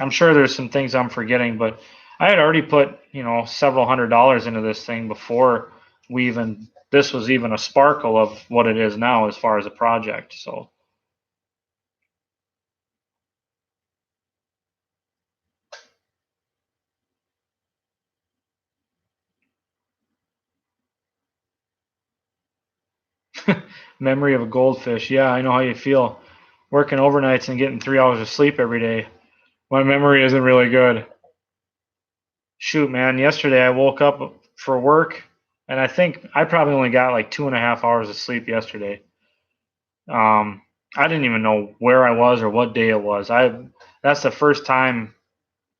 sure there's some things I'm forgetting, but I had already put, several $100s into this thing before this was even a sparkle of what it is now as far as a project. So memory of a goldfish. Yeah, I know how you feel. Working overnights and getting 3 hours of sleep every day. My memory isn't really good. Shoot, man, yesterday I woke up for work And I think I probably only got like 2.5 hours of sleep yesterday. I didn't even know where I was or what day it was. That's the first time,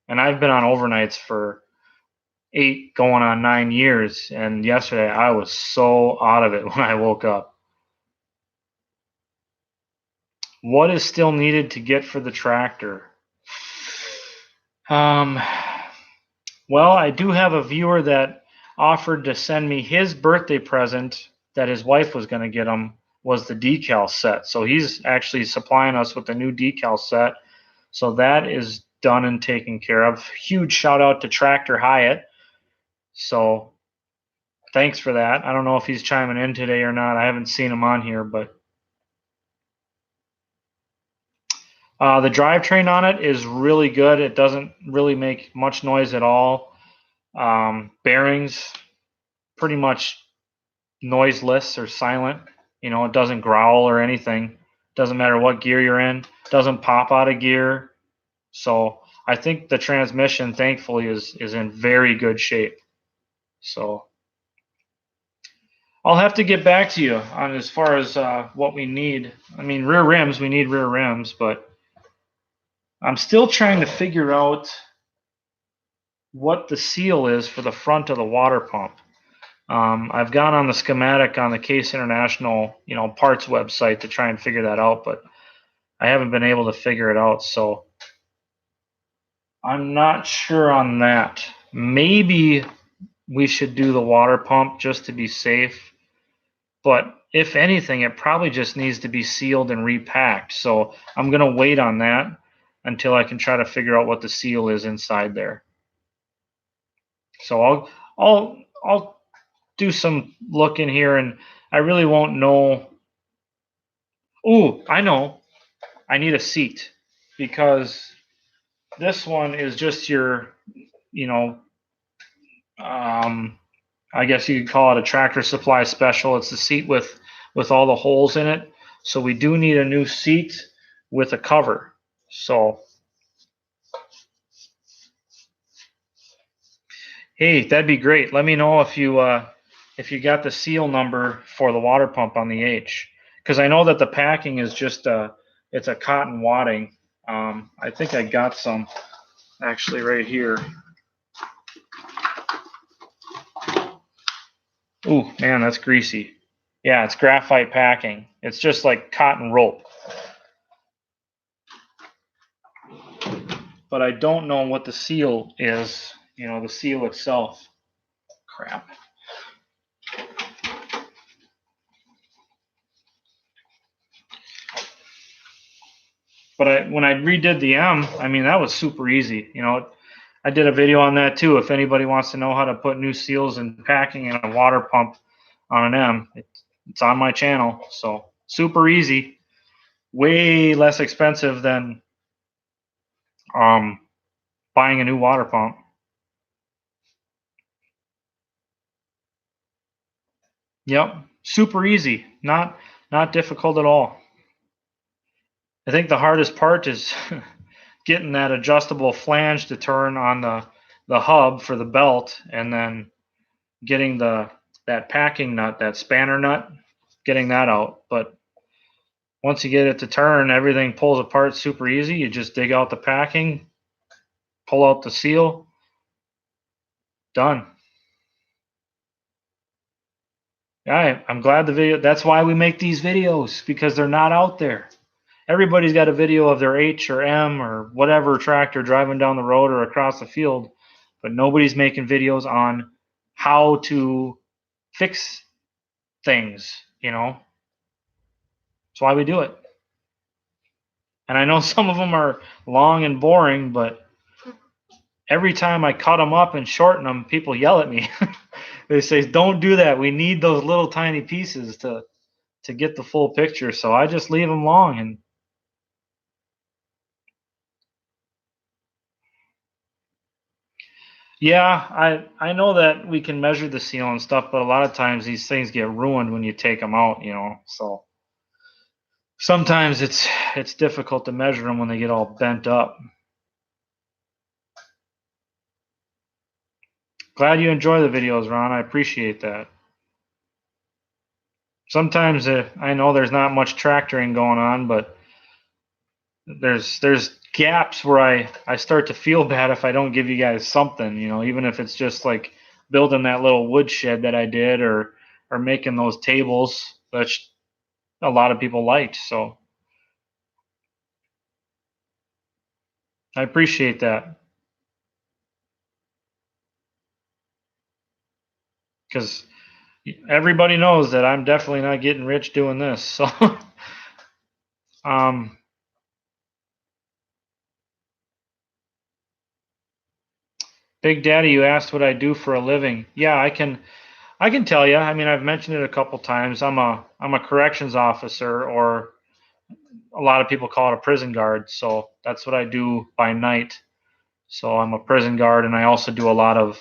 and I've been on overnights for 8 going on 9 years. And yesterday I was so out of it when I woke up. What is still needed to get for the tractor? Well, I do have a viewer that offered to send me his birthday present that his wife was going to get him was the decal set. So he's actually supplying us with a new decal set. So that is done and taken care of. Huge shout out to Tractor Hyatt. So thanks for that. I don't know if he's chiming in today or not. I haven't seen him on here, but the drivetrain on it is really good. It doesn't really make much noise at all. Bearings, pretty much noiseless or silent. It doesn't growl or anything. Doesn't matter what gear you're in. Doesn't pop out of gear. So I think the transmission, thankfully, is in very good shape. So I'll have to get back to you on as far as what we need. I mean, rear rims, we need rear rims, but I'm still trying to figure out what the seal is for the front of the water pump. I've gone on the schematic on the Case International, parts website to try and figure that out, but I haven't been able to figure it out. So I'm not sure on that. Maybe we should do the water pump just to be safe. But if anything, it probably just needs to be sealed and repacked. So I'm going to wait on that until I can try to figure out what the seal is inside there. So I'll do some looking here, and I really won't know. Ooh, I know. I need a seat because this one is just your, I guess you could call it a Tractor Supply special. It's the seat with all the holes in it. So we do need a new seat with a cover. So, hey, that'd be great. Let me know if you got the seal number for the water pump on the H, because I know that the packing is just it's a cotton wadding. I think I got some actually right here. Ooh, man, that's greasy. Yeah, it's graphite packing. It's just like cotton rope. But I don't know what the seal is, the seal itself. Crap. But when I redid the M, I mean, that was super easy. I did a video on that too. If anybody wants to know how to put new seals and packing in a water pump on an M, it's on my channel. So super easy, way less expensive than buying a new water pump. Yep, super easy, not difficult at all. I think the hardest part is getting that adjustable flange to turn on the hub for the belt, and then getting that packing nut, that spanner nut, getting that out. But once you get it to turn, everything pulls apart super easy. You just dig out the packing, pull out the seal, done. Yeah, I'm glad the video. That's why we make these videos, because they're not out there. Everybody's got a video of their H or M or whatever tractor driving down the road or across the field, but nobody's making videos on how to fix things, That's why we do it. And I know some of them are long and boring, but every time I cut them up and shorten them, people yell at me. They say, don't do that. We need those little tiny pieces to get the full picture. So I just leave them long. And yeah, I know that we can measure the seal and stuff, but a lot of times these things get ruined when you take them out, So sometimes it's difficult to measure them when they get all bent up. Glad you enjoy the videos, Ron. I appreciate that. sometimes I know there's not much tractoring going on, but there's gaps where I start to feel bad if I don't give you guys something, even if it's just like building that little wood shed that I did, or making those tables that a lot of people liked. So I appreciate that, because everybody knows that I'm definitely not getting rich doing this. So um, Big Daddy, you asked what I do for a living. Yeah, I can tell you. I mean, I've mentioned it a couple times. I'm a corrections officer, or a lot of people call it a prison guard. So that's what I do by night. So I'm a prison guard, and I also do a lot of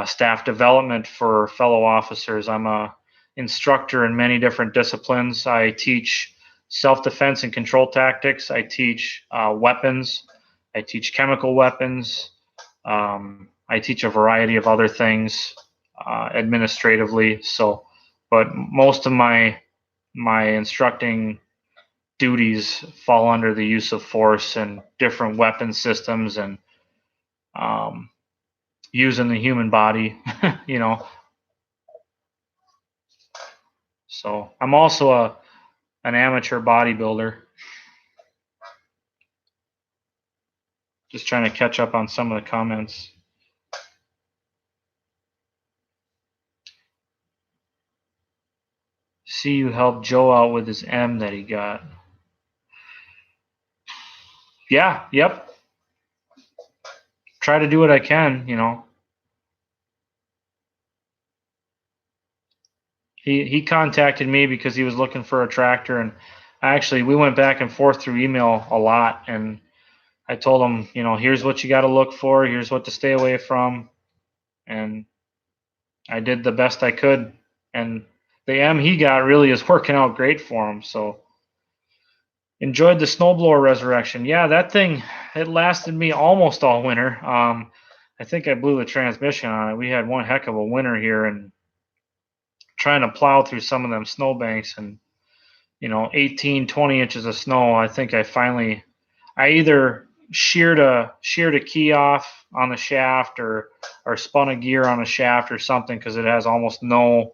staff development for fellow officers. I'm a instructor in many different disciplines. I teach self-defense and control tactics. I teach weapons. I teach chemical weapons. I teach a variety of other things administratively. So, but most of my instructing duties fall under the use of force and different weapon systems, and um, using the human body, you know. So I'm also an amateur bodybuilder. Just trying to catch up on some of the comments. See, you helped Joe out with his M that he got. Yeah, yep. Try to do what I can. He contacted me because he was looking for a tractor, and actually we went back and forth through email a lot, and I told him, here's what you got to look for, here's what to stay away from, and I did the best I could, and the M he got really is working out great for him. So enjoyed the snowblower resurrection. Yeah, that thing, it lasted me almost all winter. I think I blew the transmission on it. We had one heck of a winter here, and trying to plow through some of them snowbanks, and 18, 20 inches of snow. I think I either sheared a key off on the shaft, or spun a gear on a shaft or something, because it has almost no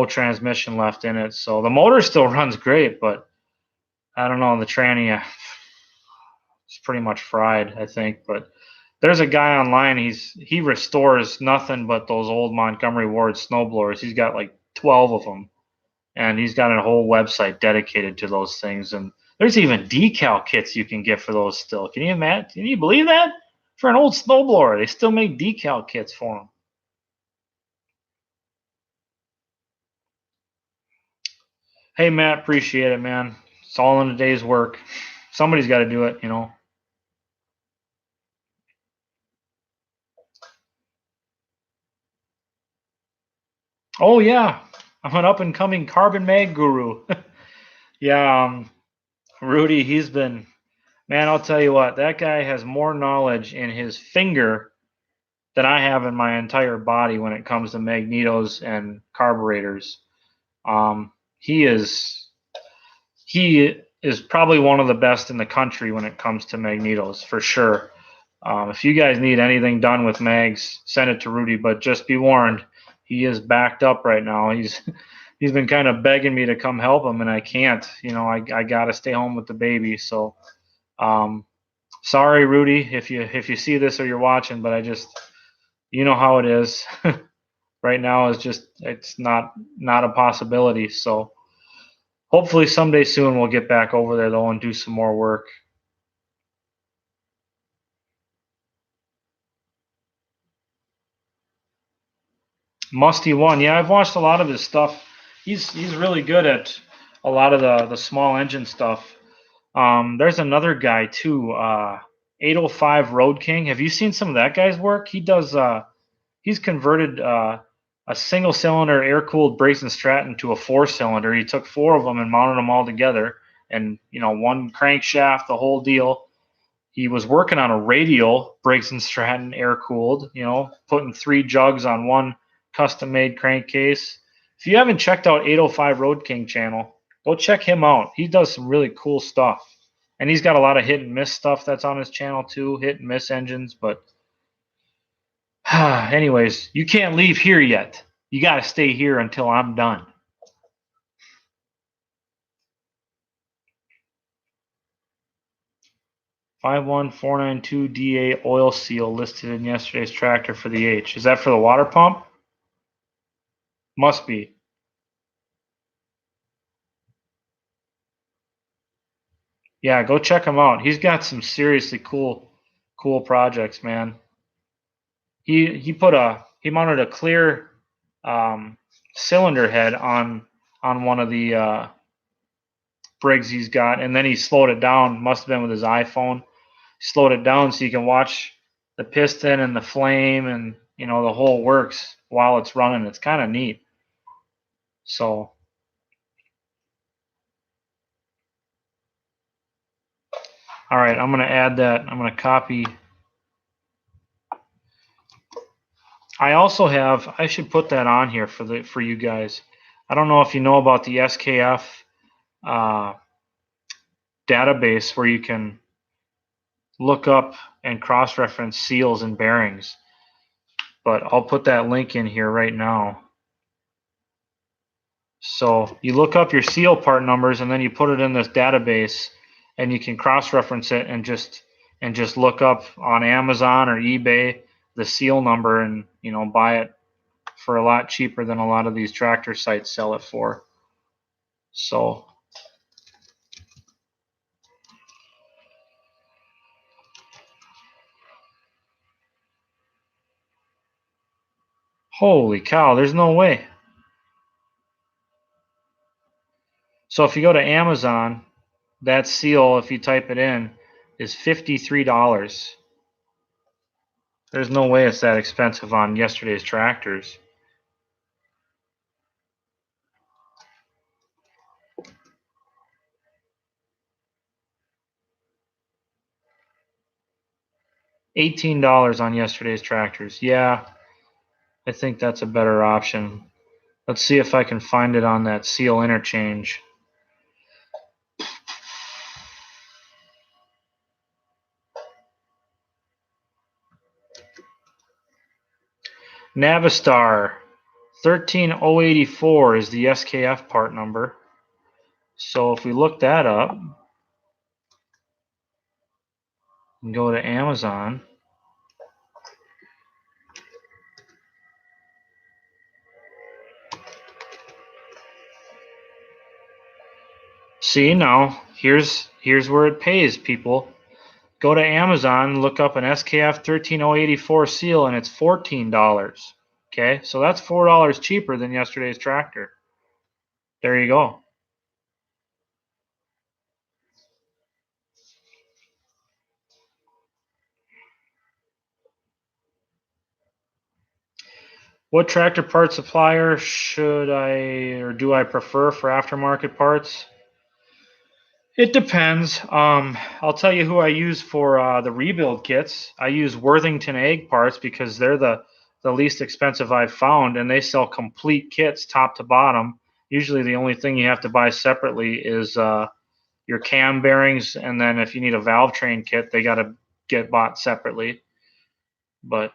transmission left in it. So the motor still runs great, but I don't know, the tranny it's pretty much fried, I think. But there's a guy online, he restores nothing but those old Montgomery Ward snowblowers. He's got like 12 of them, and he's got a whole website dedicated to those things. And there's even decal kits you can get for those still. Can you imagine? Can you believe that? For an old snowblower, they still make decal kits for them. Hey, Matt, appreciate it, man. It's all in a day's work. Somebody's got to do it. Oh, yeah. I'm an up and coming carbon mag guru. Yeah, Rudy, man, I'll tell you what, that guy has more knowledge in his finger than I have in my entire body when it comes to magnetos and carburetors. Um, he is he is probably one of the best in the country when it comes to magnetos, for sure. If you guys need anything done with mags, send it to Rudy. But just be warned, he is backed up right now. He's been kind of begging me to come help him, and I can't. I got to stay home with the baby. So um, sorry, Rudy, if you see this or you're watching, but you know how it is. Right now it's not a possibility. So hopefully someday soon we'll get back over there though and do some more work. Musty One, yeah, I've watched a lot of his stuff. He's really good at a lot of the small engine stuff. There's another guy too, 805 Road King. Have you seen some of that guy's work? He's converted a single cylinder air cooled Brayson Stratton to a 4-cylinder. He took 4 of them and mounted them all together, and one crankshaft, the whole deal. He was working on a radial Briggs and Stratton air cooled, putting 3 jugs on one custom made crankcase. If you haven't checked out 805 Road King channel, go check him out. He does some really cool stuff. And he's got a lot of hit and miss stuff that's on his channel too, hit and miss engines. But anyways, you can't leave here yet. You got to stay here until I'm done. $51492 DA oil seal listed in yesterday's tractor for the H. Is that for the water pump? Must be. Yeah, go check him out. He's got some seriously cool projects, man. He mounted a clear cylinder head on one of the Briggs he's got, and then he slowed it down. Must have been with his iPhone. Slowed it down so you can watch the piston and the flame and the whole works while it's running. It's kind of neat. So all right, I'm going to add that. I'm going to copy. I also have, I should put that on here for you guys. I don't know if you know about the SKF database where you can look up and cross-reference seals and bearings, but I'll put that link in here right now. So you look up your seal part numbers and then you put it in this database, and you can cross-reference it and just look up on Amazon or eBay the seal number and buy it for a lot cheaper than a lot of these tractor sites sell it for. So holy cow, there's no way. So if you go to Amazon, that seal, if you type it in, is $53. There's no way it's that expensive on yesterday's tractors. $18 on yesterday's tractors. Yeah, I think that's a better option. Let's see if I can find it on that seal interchange. Navistar 13084 is the SKF part number. So if we look that up and go to Amazon, see now, here's where it pays, people. Go to Amazon, look up an SKF 13084 seal, and it's $14. Okay, so that's $4 cheaper than yesterday's tractor. There you go. What tractor part supplier should I or do I prefer for aftermarket parts? It depends. I'll tell you who I use for the rebuild kits. I use Worthington Ag Parts because they're the least expensive I've found, and they sell complete kits top to bottom. Usually the only thing you have to buy separately is your cam bearings, and then if you need a valve train kit, they got to get bought separately. But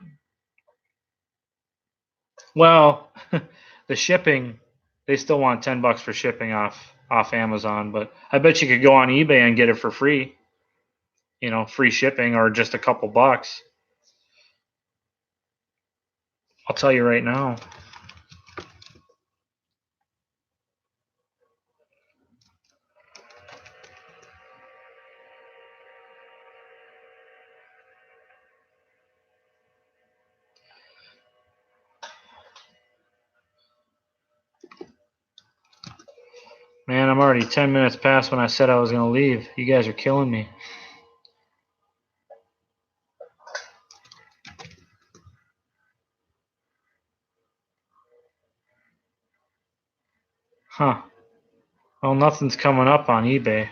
well, the shipping, they still want $10 for shipping off Amazon, but I bet you could go on eBay and get it for free. Free shipping or just a couple bucks. I'll tell you right now. Man, I'm already 10 minutes past when I said I was going to leave. You guys are killing me. Huh. Well, nothing's coming up on eBay.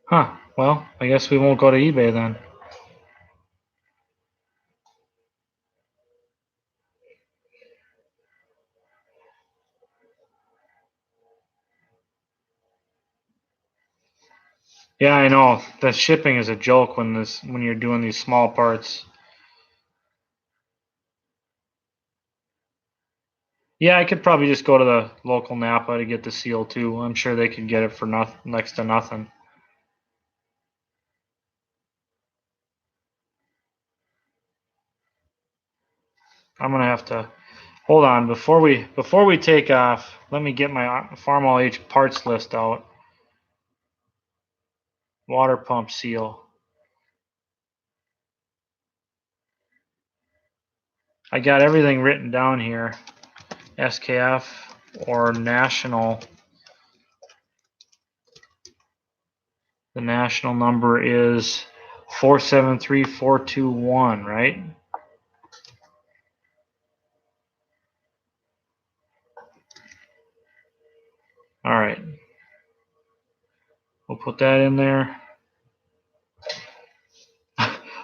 Huh. Well, I guess we won't go to eBay then. Yeah, I know. The shipping is a joke when you're doing these small parts. Yeah, I could probably just go to the local Napa to get the seal too. I'm sure they could get it for next to nothing. I'm gonna have to hold on before we take off. Let me get my Farmall H parts list out. Water pump seal. I got everything written down here. SKF or national. The national number is 473421, right? All right. We'll put that in there.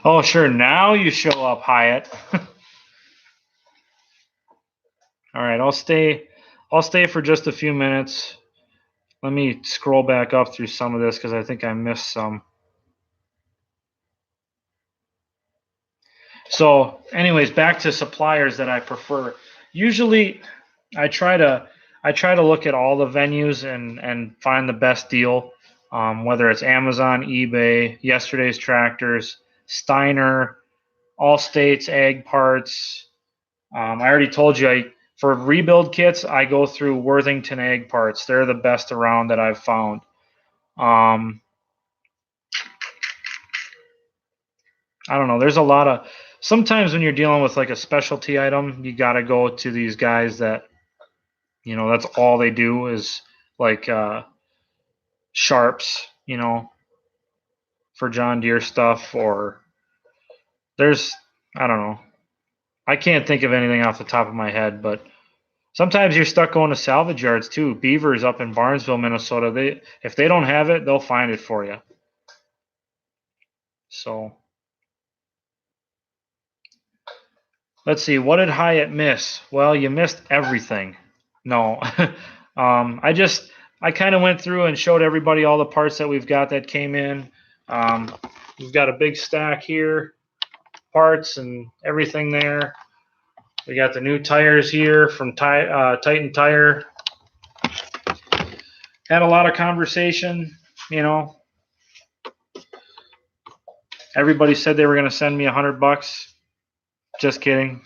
Oh, sure. Now you show up, Hyatt. All right. I'll stay for just a few minutes. Let me scroll back up through some of this because I think I missed some. So, anyways, back to suppliers that I prefer. Usually, I try to look at all the venues and find the best deal. Whether it's Amazon, eBay, Yesterday's Tractors, Steiner, All States Ag Parts. I already told you for rebuild kits I go through Worthington Ag Parts. They're the best around that I've found. Um, I don't know. There's a lot of sometimes when you're dealing with like a specialty item, you got to go to these guys that that's all they do is like sharps, for John Deere stuff. Or there's I don't know. I can't think of anything off the top of my head, but sometimes you're stuck going to salvage yards too. Beavers up in Barnesville, Minnesota. If they don't have it, they'll find it for you. So let's see. What did Hyatt miss? Well, you missed everything. No, I just I kind of went through and showed everybody all the parts that we've got that came in. Um, we've got a big stack here, parts and everything there. We got the new tires here from Titan Tire. Had a lot of conversation. Everybody said they were going to send me $100. Just kidding.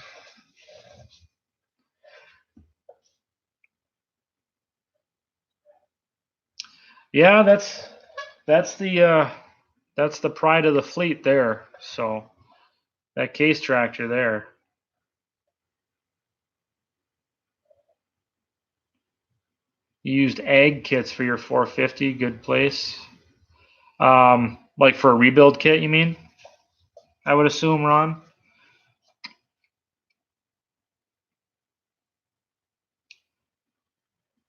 Yeah, that's the pride of the fleet there. So that case tractor there. You used ag kits for your 450. Good place. Like for a rebuild kit, you mean? I would assume, Ron.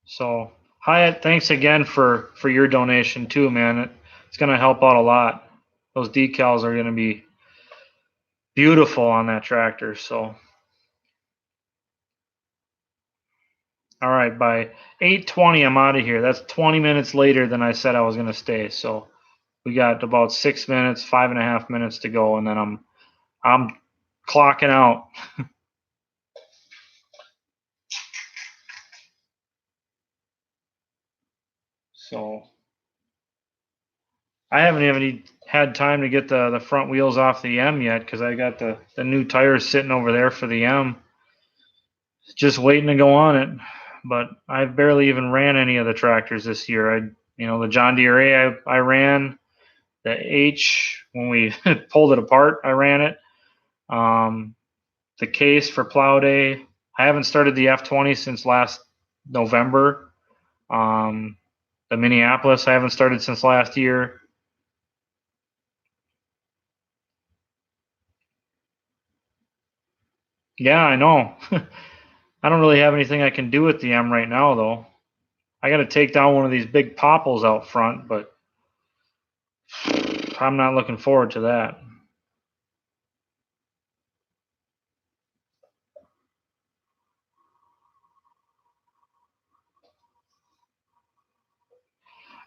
So Hyatt, thanks again for your donation too, man. It's gonna help out a lot. Those decals are gonna be beautiful on that tractor. So all right, by 8:20, I'm out of here. That's 20 minutes later than I said I was gonna stay. So we got about 6 minutes, 5.5 minutes to go, and then I'm clocking out. So I haven't even had time to get the front wheels off the M yet because I got the new tires sitting over there for the M, just waiting to go on it. But I've barely even ran any of the tractors this year. The John Deere I ran, the H when we pulled it apart, I ran it. The case for plow day. I haven't started the F20 since last November. The Minneapolis I haven't started since last year. Yeah, I know. I don't really have anything I can do with the M right now, though. I got to take down one of these big popples out front, but I'm not looking forward to that.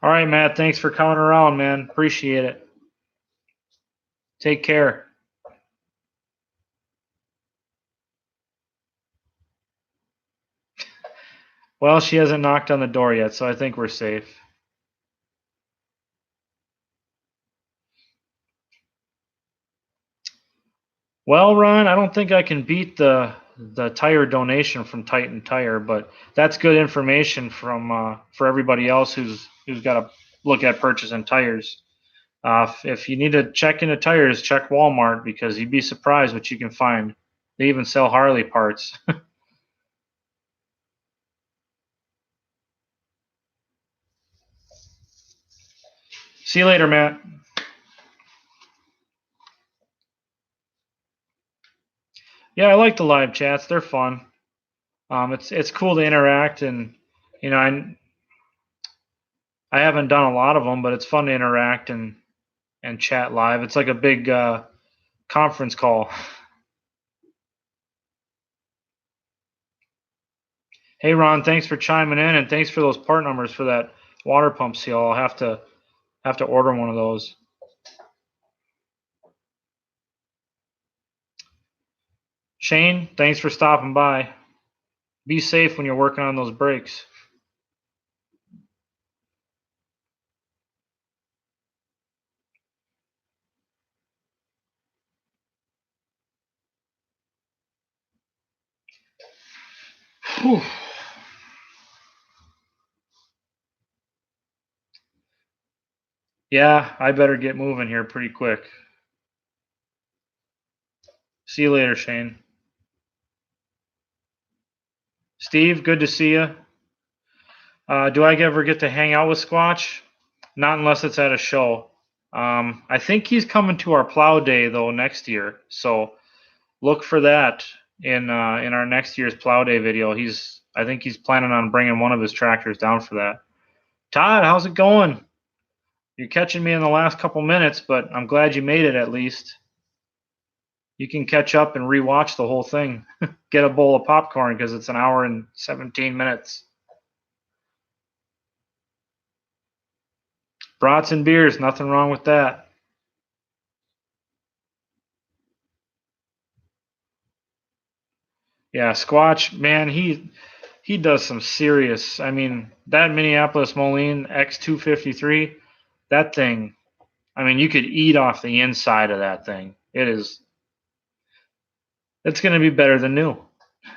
All right, Matt. Thanks for coming around, man. Appreciate it. Take care. Well, she hasn't knocked on the door yet, so I think we're safe. Well, Ron, I don't think I can beat the tire donation from Titan Tire, but that's good information from for everybody else who's got to look at purchasing tires. If you need to check into tires, check Walmart because you'd be surprised what you can find. They even sell Harley parts. See you later, Matt. Yeah, I like the live chats. They're fun. It's cool to interact, and you know, I haven't done a lot of them, but it's fun to interact and chat live. It's like a big conference call. Hey, Ron, thanks for chiming in, and thanks for those part numbers for that water pump seal. I'll have to order one of those. Shane, thanks for stopping by. Be safe when you're working on those brakes. Whew. Yeah, I better get moving here pretty quick. See you later, Shane. Steve, good to see you. Do I ever get to hang out with Squatch? Not unless it's at a show. I think he's coming to our plow day though next year, so look for that in our next year's plow day video. I think he's planning on bringing one of his tractors down for that. Todd, how's it going? You're catching me in the last couple minutes, but I'm glad you made it at least. You can catch up and rewatch the whole thing. Get a bowl of popcorn because it's an hour and 17 minutes. Brats and beers, nothing wrong with that. Yeah, Squatch, man, he does some serious. I mean, that Minneapolis Moline X253, that thing. I mean, you could eat off the inside of that thing. It's going to be better than new.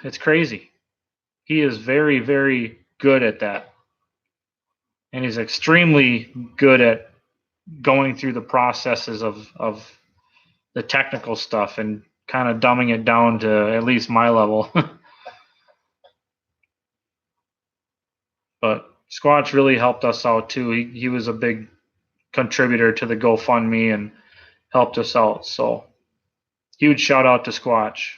It's crazy. He is very, very good at that. And he's extremely good at going through the processes of the technical stuff and kind of dumbing it down to at least my level. But Squatch really helped us out too. He was a big contributor to the GoFundMe and helped us out. So huge shout out to Squatch.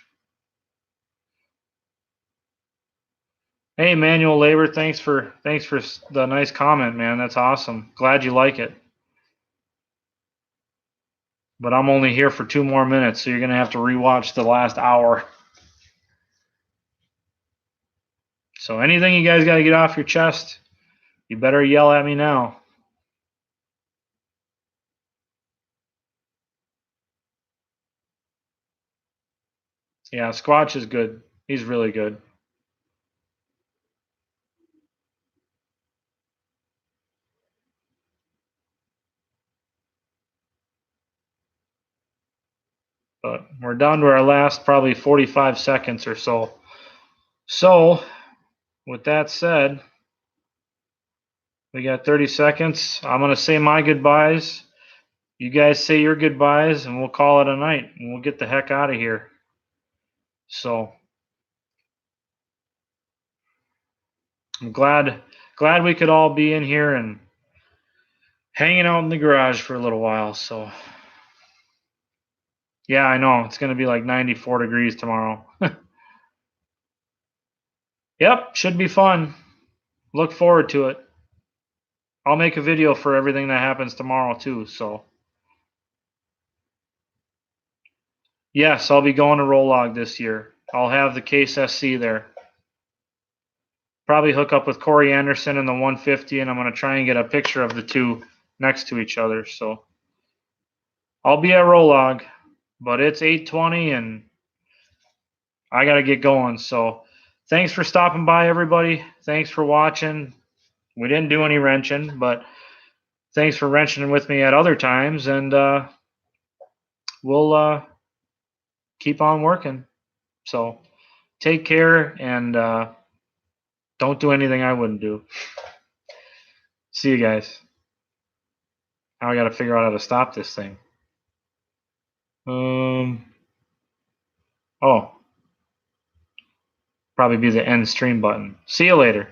Hey, manual labor, thanks for the nice comment, man. That's awesome. Glad you like it. But I'm only here for 2 more minutes, so you're gonna have to rewatch the last hour. So anything you guys gotta get off your chest, you better yell at me now. Yeah, Squatch is good. He's really good. But we're down to our last probably 45 seconds or so. So, with that said, we got 30 seconds. I'm going to say my goodbyes. You guys say your goodbyes, and we'll call it a night, and we'll get the heck out of here. So, I'm glad we could all be in here and hanging out in the garage for a little while. So, yeah, I know it's going to be like 94 degrees tomorrow. Yep, should be fun. Look forward to it. I'll make a video for everything that happens tomorrow too. So yes, I'll be going to Rolog this year. I'll have the Case SC there. Probably hook up with Corey Anderson in the 150, and I'm going to try and get a picture of the two next to each other. So I'll be at Rolog, but it's 8:20 and I got to get going. So thanks for stopping by, everybody. Thanks for watching. We didn't do any wrenching, but thanks for wrenching with me at other times, and we'll keep on working. So take care, and don't do anything I wouldn't do. See you guys. Now I got to figure out how to stop this thing. Oh, probably be the end stream button. See you later.